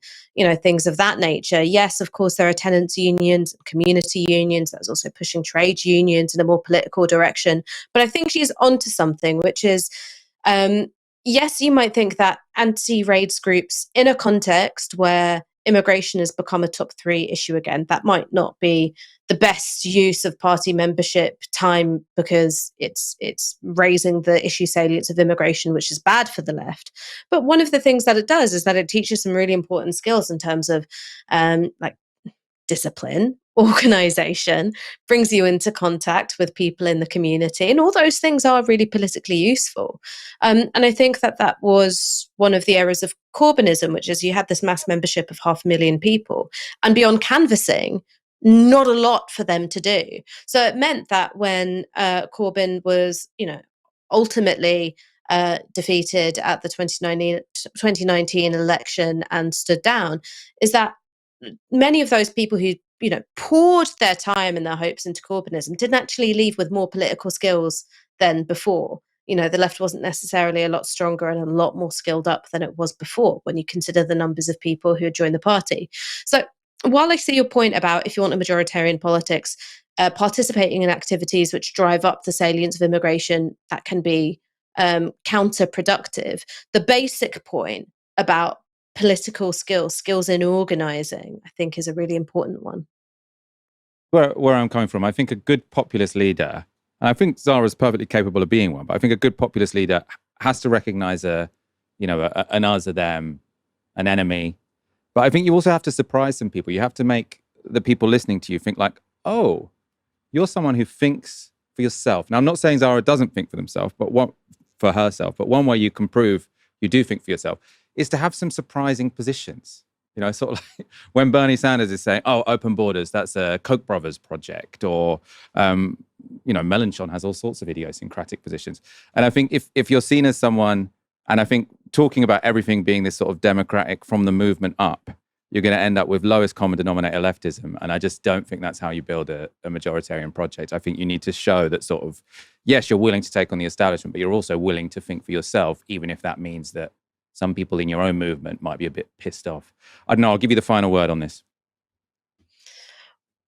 things of that nature. Yes, of course, there are tenants unions, community unions. That's also pushing trade unions in a more political direction. But I think she's onto something, which is, yes, you might think that anti-raids groups in a context where immigration has become a top 3 issue again, that might not be the best use of party membership time because it's raising the issue salience of immigration, which is bad for the left. But one of the things that it does is that it teaches some really important skills in terms of like discipline, organization, brings you into contact with people in the community, and all those things are really politically useful. And I think that was one of the errors of Corbynism, which is you had this mass membership of 500,000 people, and beyond canvassing, not a lot for them to do. So it meant that when Corbyn was, ultimately defeated at the 2019 election and stood down, is that many of those people who poured their time and their hopes into Corbynism didn't actually leave with more political skills than before. The left wasn't necessarily a lot stronger and a lot more skilled up than it was before when you consider the numbers of people who had joined the party. So while I see your point about if you want a majoritarian politics, participating in activities which drive up the salience of immigration, that can be counterproductive. The basic point about political skills in organizing, I think is a really important one.
Where I'm coming from, I think a good populist leader, and I think Zara's perfectly capable of being one, but I think a good populist leader has to recognize an us, a them, an enemy. But I think you also have to surprise some people. You have to make the people listening to you think like, oh, you're someone who thinks for yourself. Now, I'm not saying Zarah doesn't think for herself, but one way you can prove you do think for yourself is to have some surprising positions. Sort of like when Bernie Sanders is saying, oh, open borders, that's a Koch brothers project, or, Mélenchon has all sorts of idiosyncratic positions. And I think if you're seen as someone, and I think talking about everything being this sort of democratic from the movement up, you're going to end up with lowest common denominator leftism. And I just don't think that's how you build a majoritarian project. I think you need to show that sort of, yes, you're willing to take on the establishment, but you're also willing to think for yourself, even if that means that some people in your own movement might be a bit pissed off. I don't know, I'll give you the final word on this.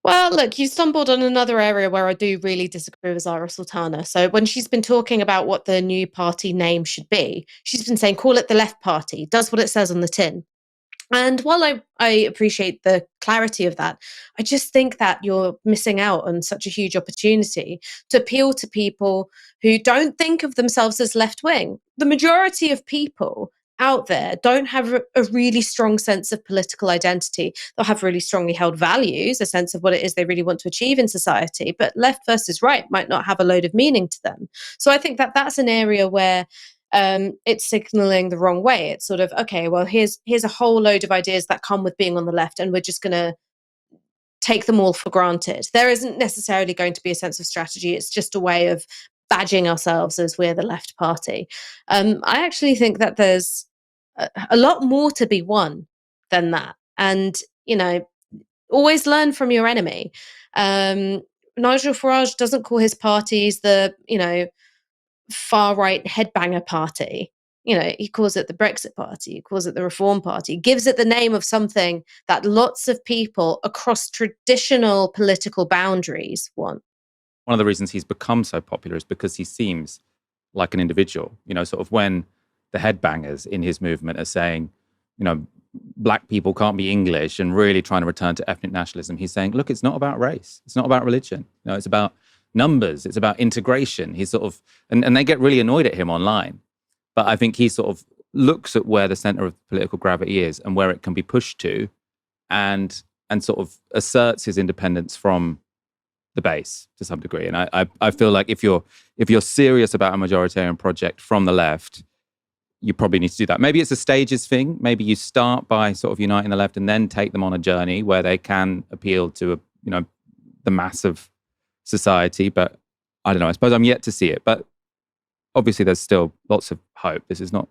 Well, look, you stumbled on another area where I do really disagree with Zarah Sultana. So when she's been talking about what the new party name should be, she's been saying, call it the Left Party, does what it says on the tin. And while I appreciate the clarity of that, I just think that you're missing out on such a huge opportunity to appeal to people who don't think of themselves as left-wing. The majority of people out there don't have a really strong sense of political identity. They'll have really strongly held values, a sense of what it is they really want to achieve in society, but left versus right might not have a load of meaning to them. So I think that that's an area where it's signaling the wrong way. It's sort of, okay, well, here's a whole load of ideas that come with being on the left, and we're just going to take them all for granted. There isn't necessarily going to be a sense of strategy. It's just a way of badging ourselves as we're the left party. I actually think that there's a lot more to be won than that. And, always learn from your enemy. Nigel Farage doesn't call his parties the, far-right headbanger party. He calls it the Brexit Party, he calls it the Reform Party, he gives it the name of something that lots of people across traditional political boundaries want.
One of the reasons he's become so popular is because he seems like an individual. Sort of when the headbangers in his movement are saying, black people can't be English and really trying to return to ethnic nationalism. He's saying, look, it's not about race. It's not about religion. It's about numbers. It's about integration. He's sort of, and they get really annoyed at him online. But I think he sort of looks at where the center of political gravity is and where it can be pushed to, and sort of asserts his independence from the base to some degree. And I feel like if you're serious about a majoritarian project from the left, you probably need to do that. Maybe it's a stages thing. Maybe you start by sort of uniting the left and then take them on a journey where they can appeal to the mass of society. But I don't know. I suppose I'm yet to see it. But obviously, there's still lots of hope. This is not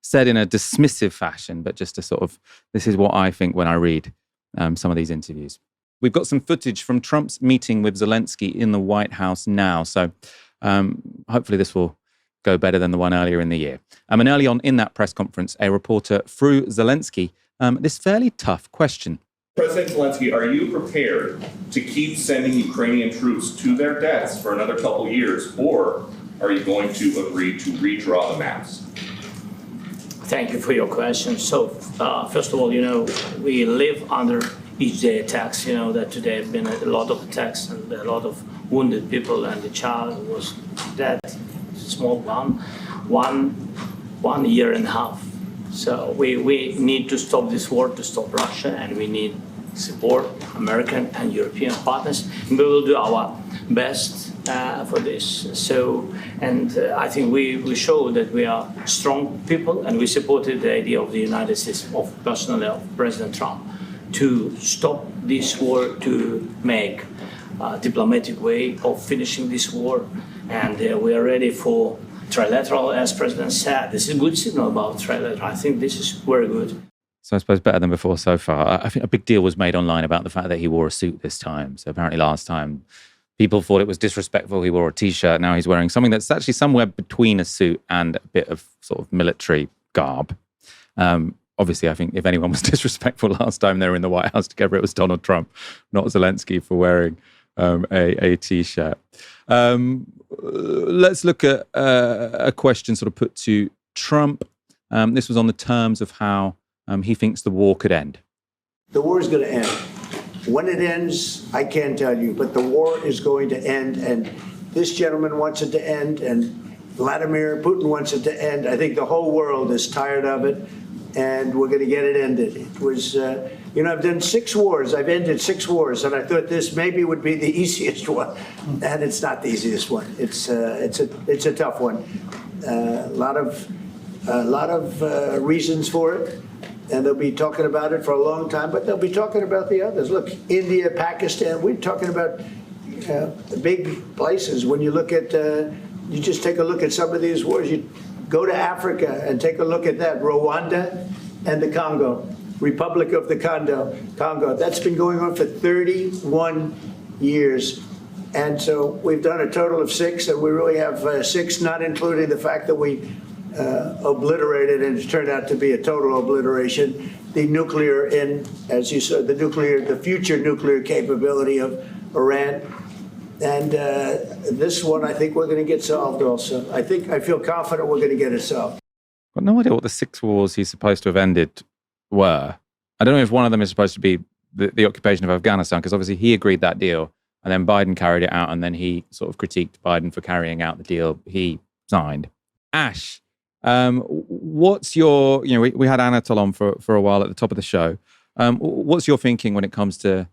said in a dismissive fashion, but just a sort of, this is what I think when I read some of these interviews. We've got some footage from Trump's meeting with Zelensky in the White House now. So hopefully this will go better than the one earlier in the year. And early on in that press conference, a reporter threw Zelensky this fairly tough question.
President Zelensky, are you prepared to keep sending Ukrainian troops to their deaths for another couple years, or are you going to agree to redraw the maps?
Thank you for your question. So, first of all, we live under each day attacks. That today have been a lot of attacks and a lot of wounded people, and the child was dead, small one year and a half. So we need to stop this war, to stop Russia, and we need support American and European partners. And we will do our best for this. So, and I think we show that we are strong people, and we supported the idea of the United States, personally of President Trump, to stop this war, to make a diplomatic way of finishing this war. And we are ready for trilateral, as President said. This is a good signal about trilateral. I think this is very good.
So I suppose better than before so far. I think a big deal was made online about the fact that he wore a suit this time. So apparently last time people thought it was disrespectful. He wore a T-shirt. Now he's wearing something that's actually somewhere between a suit and a bit of sort of military garb. Obviously, I think if anyone was disrespectful last time they were in the White House together, it was Donald Trump, not Zelensky, for wearing a T-shirt. Let's look at a question sort of put to Trump. This was on the terms of how he thinks the war could end.
The war is going to end. When it ends, I can't tell you, but the war is going to end, and this gentleman wants it to end, and Vladimir Putin wants it to end. I think the whole world is tired of it, and we're going to get it ended. It was, I've done 6 wars. I've ended 6 wars, and I thought this maybe would be the easiest one, and it's not the easiest one. It's a tough one. A lot of reasons for it. And they'll be talking about it for a long time, but they'll be talking about the others. Look, India, Pakistan, we're talking about big places. When you look at, you just take a look at some of these wars. You go to Africa and take a look at that. Rwanda and the Congo, Republic of the Congo. That's been going on for 31 years. And so we've done a total of 6, and we really have 6, not including the fact that we obliterated, and it turned out to be a total obliteration, the nuclear, as you said, the future nuclear capability of Iran. And this one, I think we're going to get solved also. I feel confident we're going to get it solved.
I've got no idea what the 6 wars he's supposed to have ended were. I don't know if one of them is supposed to be the occupation of Afghanistan, because obviously he agreed that deal, and then Biden carried it out, and then he sort of critiqued Biden for carrying out the deal he signed. Ash, what's your, we had Anatol on for a while at the top of the show. What's your thinking when it comes to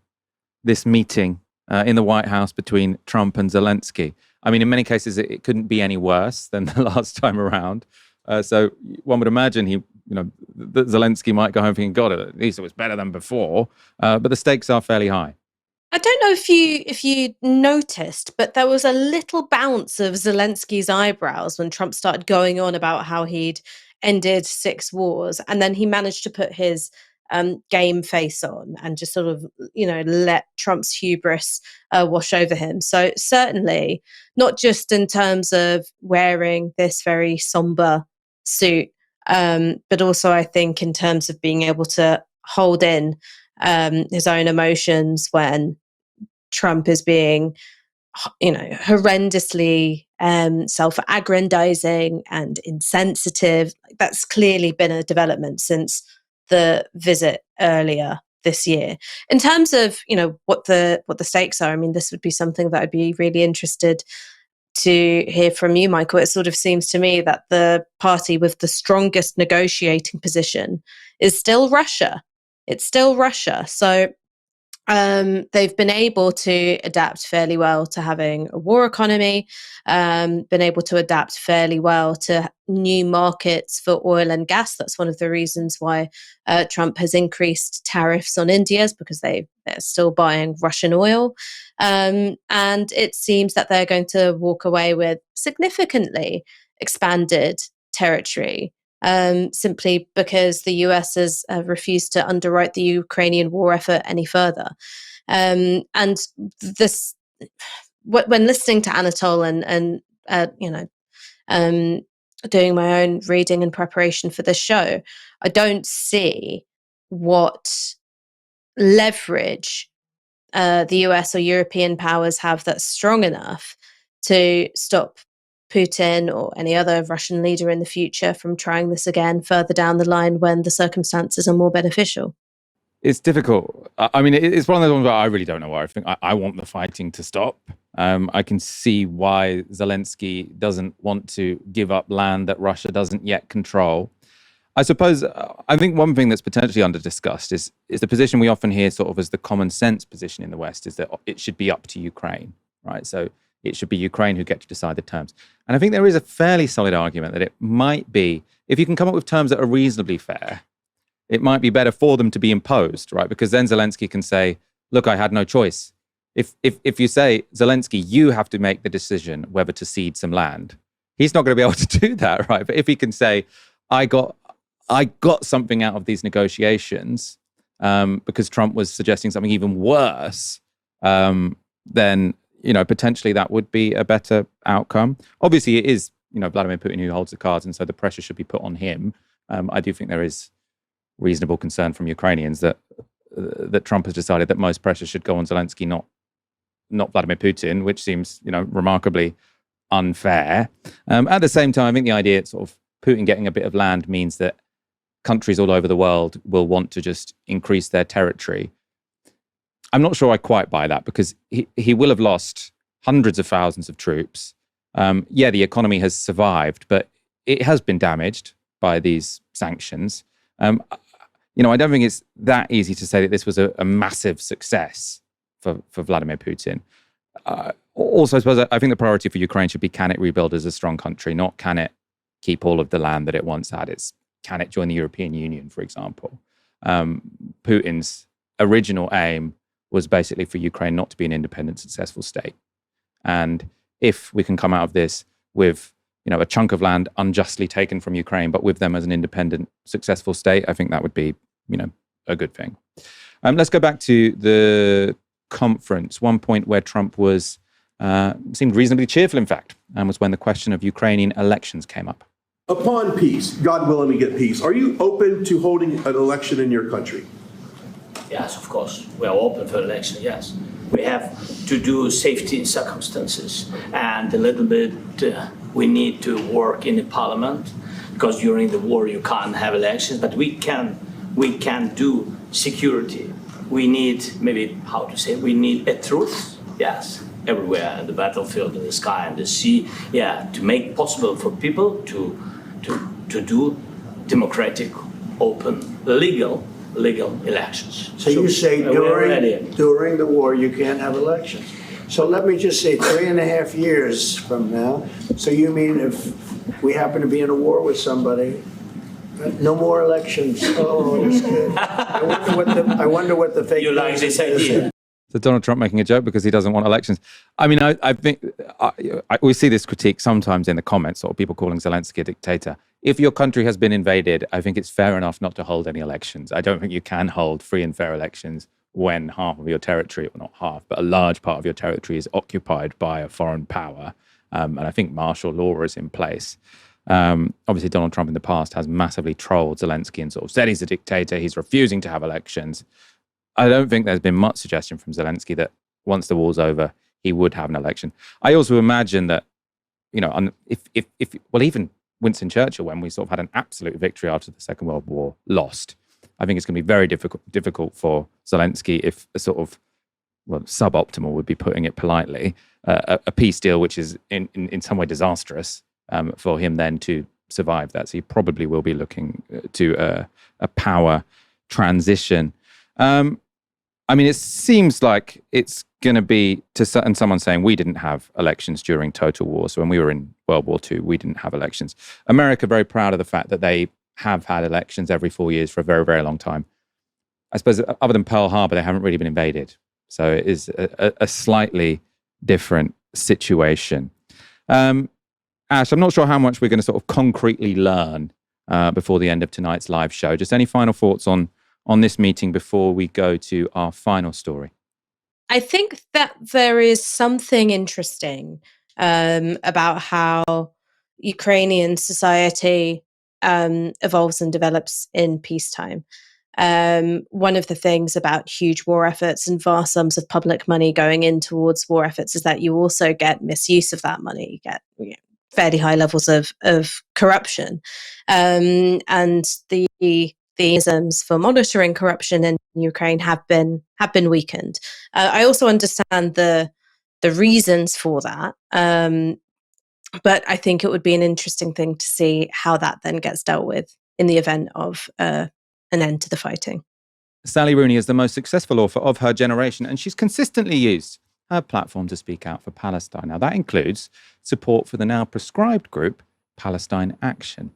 this meeting in the White House between Trump and Zelensky? I mean, in many cases, it couldn't be any worse than the last time around. So one would imagine that Zelensky might go home thinking, God, at least it was better than before. But the stakes are fairly high.
I don't know if you noticed, but there was a little bounce of Zelensky's eyebrows when Trump started going on about how he'd ended 6 wars, and then he managed to put his game face on and just sort of, let Trump's hubris wash over him. So certainly, not just in terms of wearing this very somber suit, but also I think in terms of being able to hold in his own emotions when Trump is being horrendously self-aggrandizing and insensitive. That's clearly been a development since the visit earlier this year. In terms of, what the stakes are, I mean, this would be something that I'd be really interested to hear from you, Michael. It sort of seems to me that the party with the strongest negotiating position is still Russia. It's still Russia. So they've been able to adapt fairly well to having a war economy, been able to adapt fairly well to new markets for oil and gas. That's one of the reasons why Trump has increased tariffs on India, is because they're still buying Russian oil. And it seems that they're going to walk away with significantly expanded territory, simply because the US has refused to underwrite the Ukrainian war effort any further. And this, when listening to Anatol and doing my own reading in preparation for this show, I don't see what leverage the US or European powers have that's strong enough to stop Putin or any other Russian leader in the future from trying this again further down the line when the circumstances are more beneficial.
It's difficult. I mean, it's one of those ones where I really don't know why. I think I want the fighting to stop. I can see why Zelensky doesn't want to give up land that Russia doesn't yet control. I suppose, I think one thing that's potentially under-discussed is the position we often hear sort of as the common sense position in the West, is that it should be up to Ukraine, right? So it should be Ukraine who get to decide the terms. And I think there is a fairly solid argument that it might be, if you can come up with terms that are reasonably fair, it might be better for them to be imposed, right? Because then Zelensky can say, look, I had no choice. If you say, Zelensky, you have to make the decision whether to cede some land, he's not going to be able to do that, right? But if he can say, I got something out of these negotiations because Trump was suggesting something even worse, then potentially that would be a better outcome. Obviously, it is, Vladimir Putin who holds the cards, and so the pressure should be put on him. I do think there is reasonable concern from Ukrainians that Trump has decided that most pressure should go on Zelensky, not Vladimir Putin, which seems, remarkably unfair. At the same time, I think the idea sort of Putin getting a bit of land means that countries all over the world will want to just increase their territory. I'm not sure I quite buy that, because he will have lost hundreds of thousands of troops. The economy has survived, but it has been damaged by these sanctions. I don't think it's that easy to say that this was a massive success for Vladimir Putin. Also, I suppose I think the priority for Ukraine should be, can it rebuild as a strong country, not can it keep all of the land that it once had. Can it join the European Union, for example? Putin's original aim was basically for Ukraine not to be an independent, successful state. And if we can come out of this with, a chunk of land unjustly taken from Ukraine, but with them as an independent, successful state, I think that would be, a good thing. Let's go back to the conference. One point where Trump seemed reasonably cheerful, in fact, was when the question of Ukrainian elections came up.
Upon peace, God willing we get peace, are you open to holding an election in your country?
Yes, of course. We are open for election, yes. We have to do safety circumstances, and a little bit we need to work in the parliament, because during the war you can't have elections, but we can do security. We need, we need a truth, yes, everywhere, in the battlefield, in the sky, in the sea, to make possible for people to do democratic, open, legal elections.
So you say during the war you can't have elections. So let me just say 3.5 years from now. So you mean if we happen to be in a war with somebody, no more elections? Oh, that's good. I wonder what the fake
you like this idea.
So Donald Trump making a joke because he doesn't want elections. I mean, I think we see this critique sometimes in the comments, or people calling Zelensky a dictator. If your country has been invaded, I think it's fair enough not to hold any elections. I don't think you can hold free and fair elections when half of your territory, or not half, but a large part of your territory is occupied by a foreign power. And I think martial law is in place. Obviously, Donald Trump in the past has massively trolled Zelensky and sort of said he's a dictator. He's refusing to have elections. I don't think there's been much suggestion from Zelensky that once the war's over, he would have an election. I also imagine that, even Winston Churchill, when we sort of had an absolute victory after the Second World War, lost. I think it's going to be very difficult for Zelenskyy if a sort of, suboptimal would be putting it politely, a peace deal which is in some way disastrous for him then to survive that. So he probably will be looking to a power transition. It seems like it's going to be, and someone saying we didn't have elections during total war. So when we were in World War II, we didn't have elections. America, very proud of the fact that they have had elections every 4 years for a very, very long time. I suppose other than Pearl Harbor, they haven't really been invaded. So it is a slightly different situation. Ash, I'm not sure how much we're going to sort of concretely learn before the end of tonight's live show. Just any final thoughts on this meeting before we go to our final story?
I think that there is something interesting about how Ukrainian society evolves and develops in peacetime. One of the things about huge war efforts and vast sums of public money going in towards war efforts is that you also get misuse of that money. You get fairly high levels of corruption, and the mechanisms for monitoring corruption in Ukraine have been weakened. I also understand the reasons for that, but I think it would be an interesting thing to see how that then gets dealt with in the event of an end to the fighting.
Sally Rooney is the most successful author of her generation, and she's consistently used her platform to speak out for Palestine. Now, that includes support for the now proscribed group Palestine Action.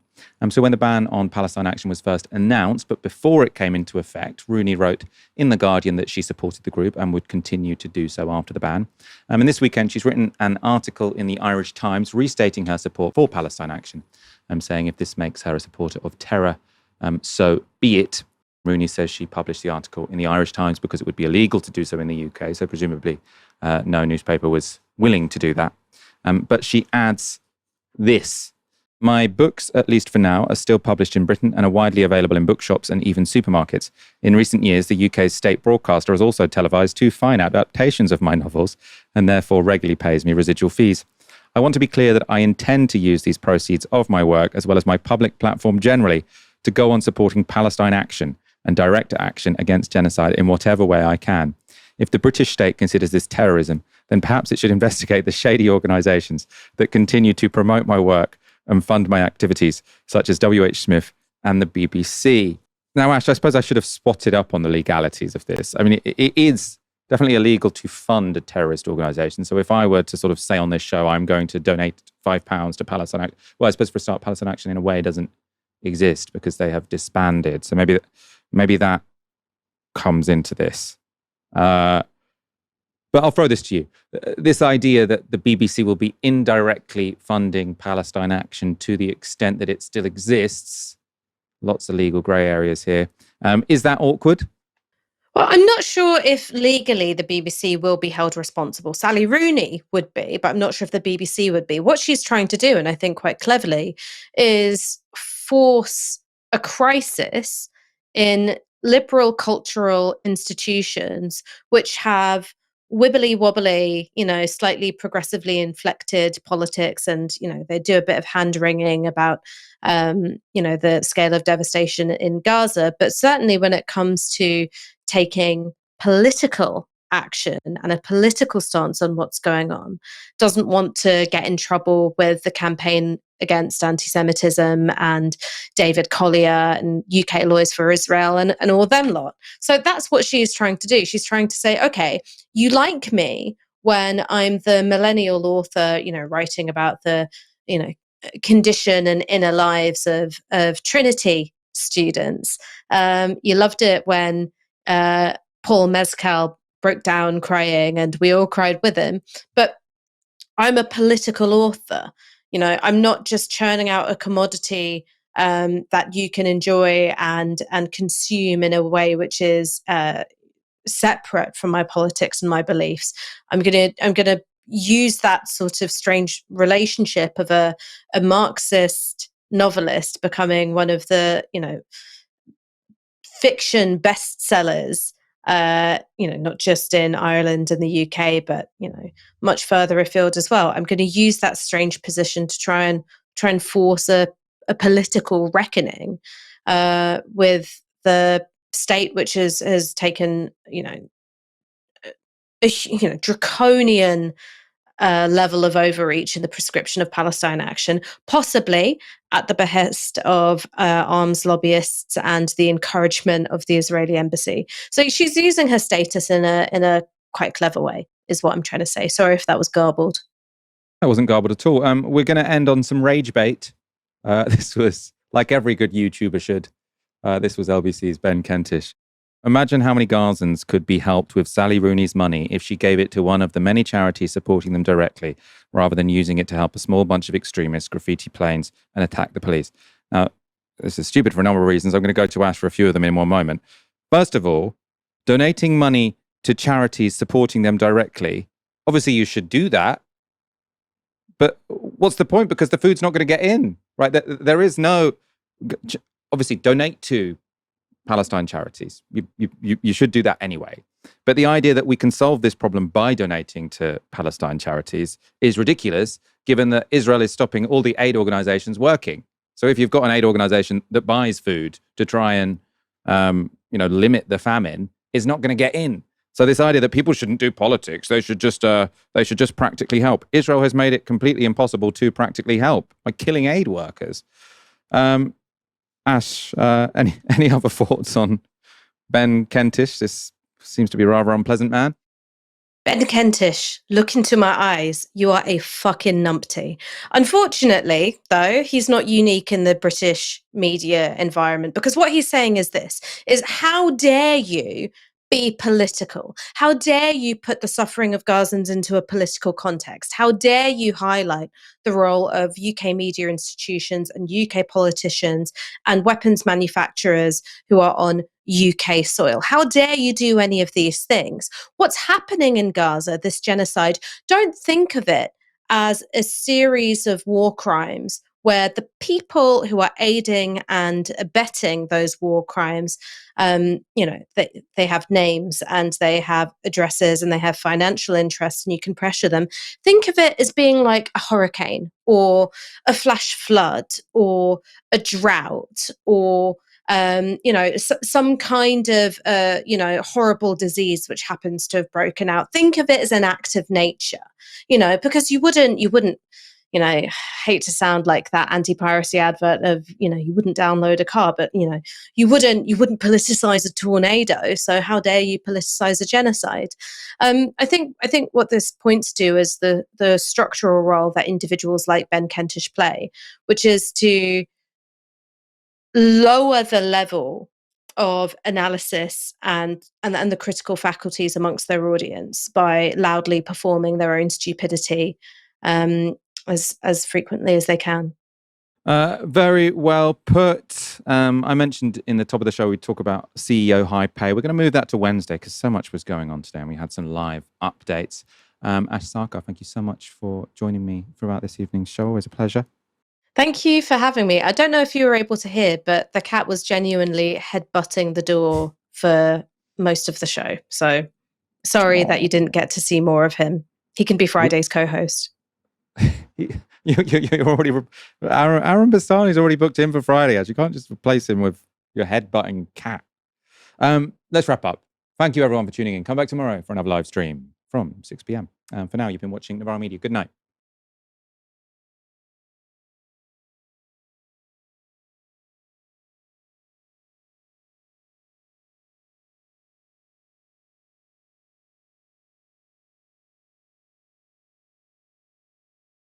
So when the ban on Palestine Action was first announced, but before it came into effect, Rooney wrote in The Guardian that she supported the group and would continue to do so after the ban. And this weekend, she's written an article in the Irish Times restating her support for Palestine Action, saying if this makes her a supporter of terror, so be it. Rooney says she published the article in the Irish Times because it would be illegal to do so in the UK, so presumably no newspaper was willing to do that. But she adds this: my books, at least for now, are still published in Britain and are widely available in bookshops and even supermarkets. In recent years, the UK's state broadcaster has also televised 2 fine adaptations of my novels and therefore regularly pays me residual fees. I want to be clear that I intend to use these proceeds of my work, as well as my public platform generally, to go on supporting Palestine Action and direct action against genocide in whatever way I can. If the British state considers this terrorism, then perhaps it should investigate the shady organisations that continue to promote my work and fund my activities, such as WH Smith and the BBC. Now, Ash, I suppose I should have spotted up on the legalities of this. It is definitely illegal to fund a terrorist organisation. So if I were to sort of say on this show, I'm going to donate £5 to Palestine Action, well, I suppose for a start, Palestine Action in a way doesn't exist because they have disbanded. So maybe that comes into this. But I'll throw this to you. This idea that the BBC will be indirectly funding Palestine Action to the extent that it still exists, lots of legal grey areas here. Is that awkward?
Well, I'm not sure if legally the BBC will be held responsible. Sally Rooney would be, but I'm not sure if the BBC would be. What she's trying to do, and I think quite cleverly, is force a crisis in liberal cultural institutions which have wibbly-wobbly, slightly progressively inflected politics, and, they do a bit of hand-wringing about, the scale of devastation in Gaza. But certainly when it comes to taking political action and a political stance on what's going on, doesn't want to get in trouble with the campaign against anti-Semitism and David Collier and UK Lawyers for Israel and all them lot. So that's what she's trying to do. She's trying to say, okay, you like me when I'm the millennial author, writing about the, condition and inner lives of Trinity students. You loved it when Paul Mescal broke down crying and we all cried with him. But I'm a political author. I'm not just churning out a commodity that you can enjoy and consume in a way which is separate from my politics and my beliefs. I'm gonna use that sort of strange relationship of a Marxist novelist becoming one of the fiction bestsellers not just in Ireland and the UK, but much further afield as well. I'm going to use that strange position to try and force a political reckoning with the state, which has taken a draconian level of overreach in the prescription of Palestine Action, possibly at the behest of arms lobbyists and the encouragement of the Israeli embassy. So she's using her status in a quite clever way, is what I'm trying to say. Sorry if that was garbled.
That wasn't garbled at all. We're going to end on some rage bait. This was, like every good YouTuber should, this was LBC's Ben Kentish. Imagine how many Gazans could be helped with Sally Rooney's money if she gave it to one of the many charities supporting them directly, rather than using it to help a small bunch of extremists graffiti planes and attack the police. Now, this is stupid for a number of reasons. I'm going to go to Ash for a few of them in one moment. First of all, donating money to charities supporting them directly, obviously you should do that. But what's the point? Because the food's not going to get in, right? There is no... Obviously, donate to Palestine charities. You should do that anyway. But the idea that we can solve this problem by donating to Palestine charities is ridiculous, given that Israel is stopping all the aid organizations working. So if you've got an aid organization that buys food to try and limit the famine, is not going to get in. So this idea that people shouldn't do politics, they should just practically help. Israel has made it completely impossible to practically help by killing aid workers. Ash, any other thoughts on Ben Kentish? This seems to be a rather unpleasant man.
Ben Kentish, look into my eyes. You are a fucking numpty. Unfortunately, though, he's not unique in the British media environment, because what he's saying is this, is how dare you be political? How dare you put the suffering of Gazans into a political context? How dare you highlight the role of UK media institutions and UK politicians and weapons manufacturers who are on UK soil? How dare you do any of these things? What's happening in Gaza, this genocide, don't think of it as a series of war crimes where the people who are aiding and abetting those war crimes, they have names and they have addresses and they have financial interests and you can pressure them. Think of it as being like a hurricane or a flash flood or a drought or some kind of, horrible disease which happens to have broken out. Think of it as an act of nature, because you wouldn't, hate to sound like that anti-piracy advert of, you wouldn't download a car, but, you wouldn't politicize a tornado. So how dare you politicize a genocide? I think what this points to is the structural role that individuals like Ben Kentish play, which is to lower the level of analysis and the critical faculties amongst their audience by loudly performing their own stupidity as frequently as they can.
Very well put. I mentioned in the top of the show, we talk about CEO high pay. We're going to move that to Wednesday because so much was going on today and we had some live updates. Ash Sarkar, thank you so much for joining me throughout this evening's show. Always a pleasure.
Thank you for having me. I don't know if you were able to hear, but the cat was genuinely headbutting the door for most of the show. So sorry that you didn't get to see more of him. He can be Friday's co-host.
You're already Aaron Bastani's already booked in for Friday. As you can't just replace him with your headbutting cat. Let's wrap up. Thank you everyone for tuning in. Come back tomorrow for another live stream from 6 p.m. For now, you've been watching Novara Media. Good night.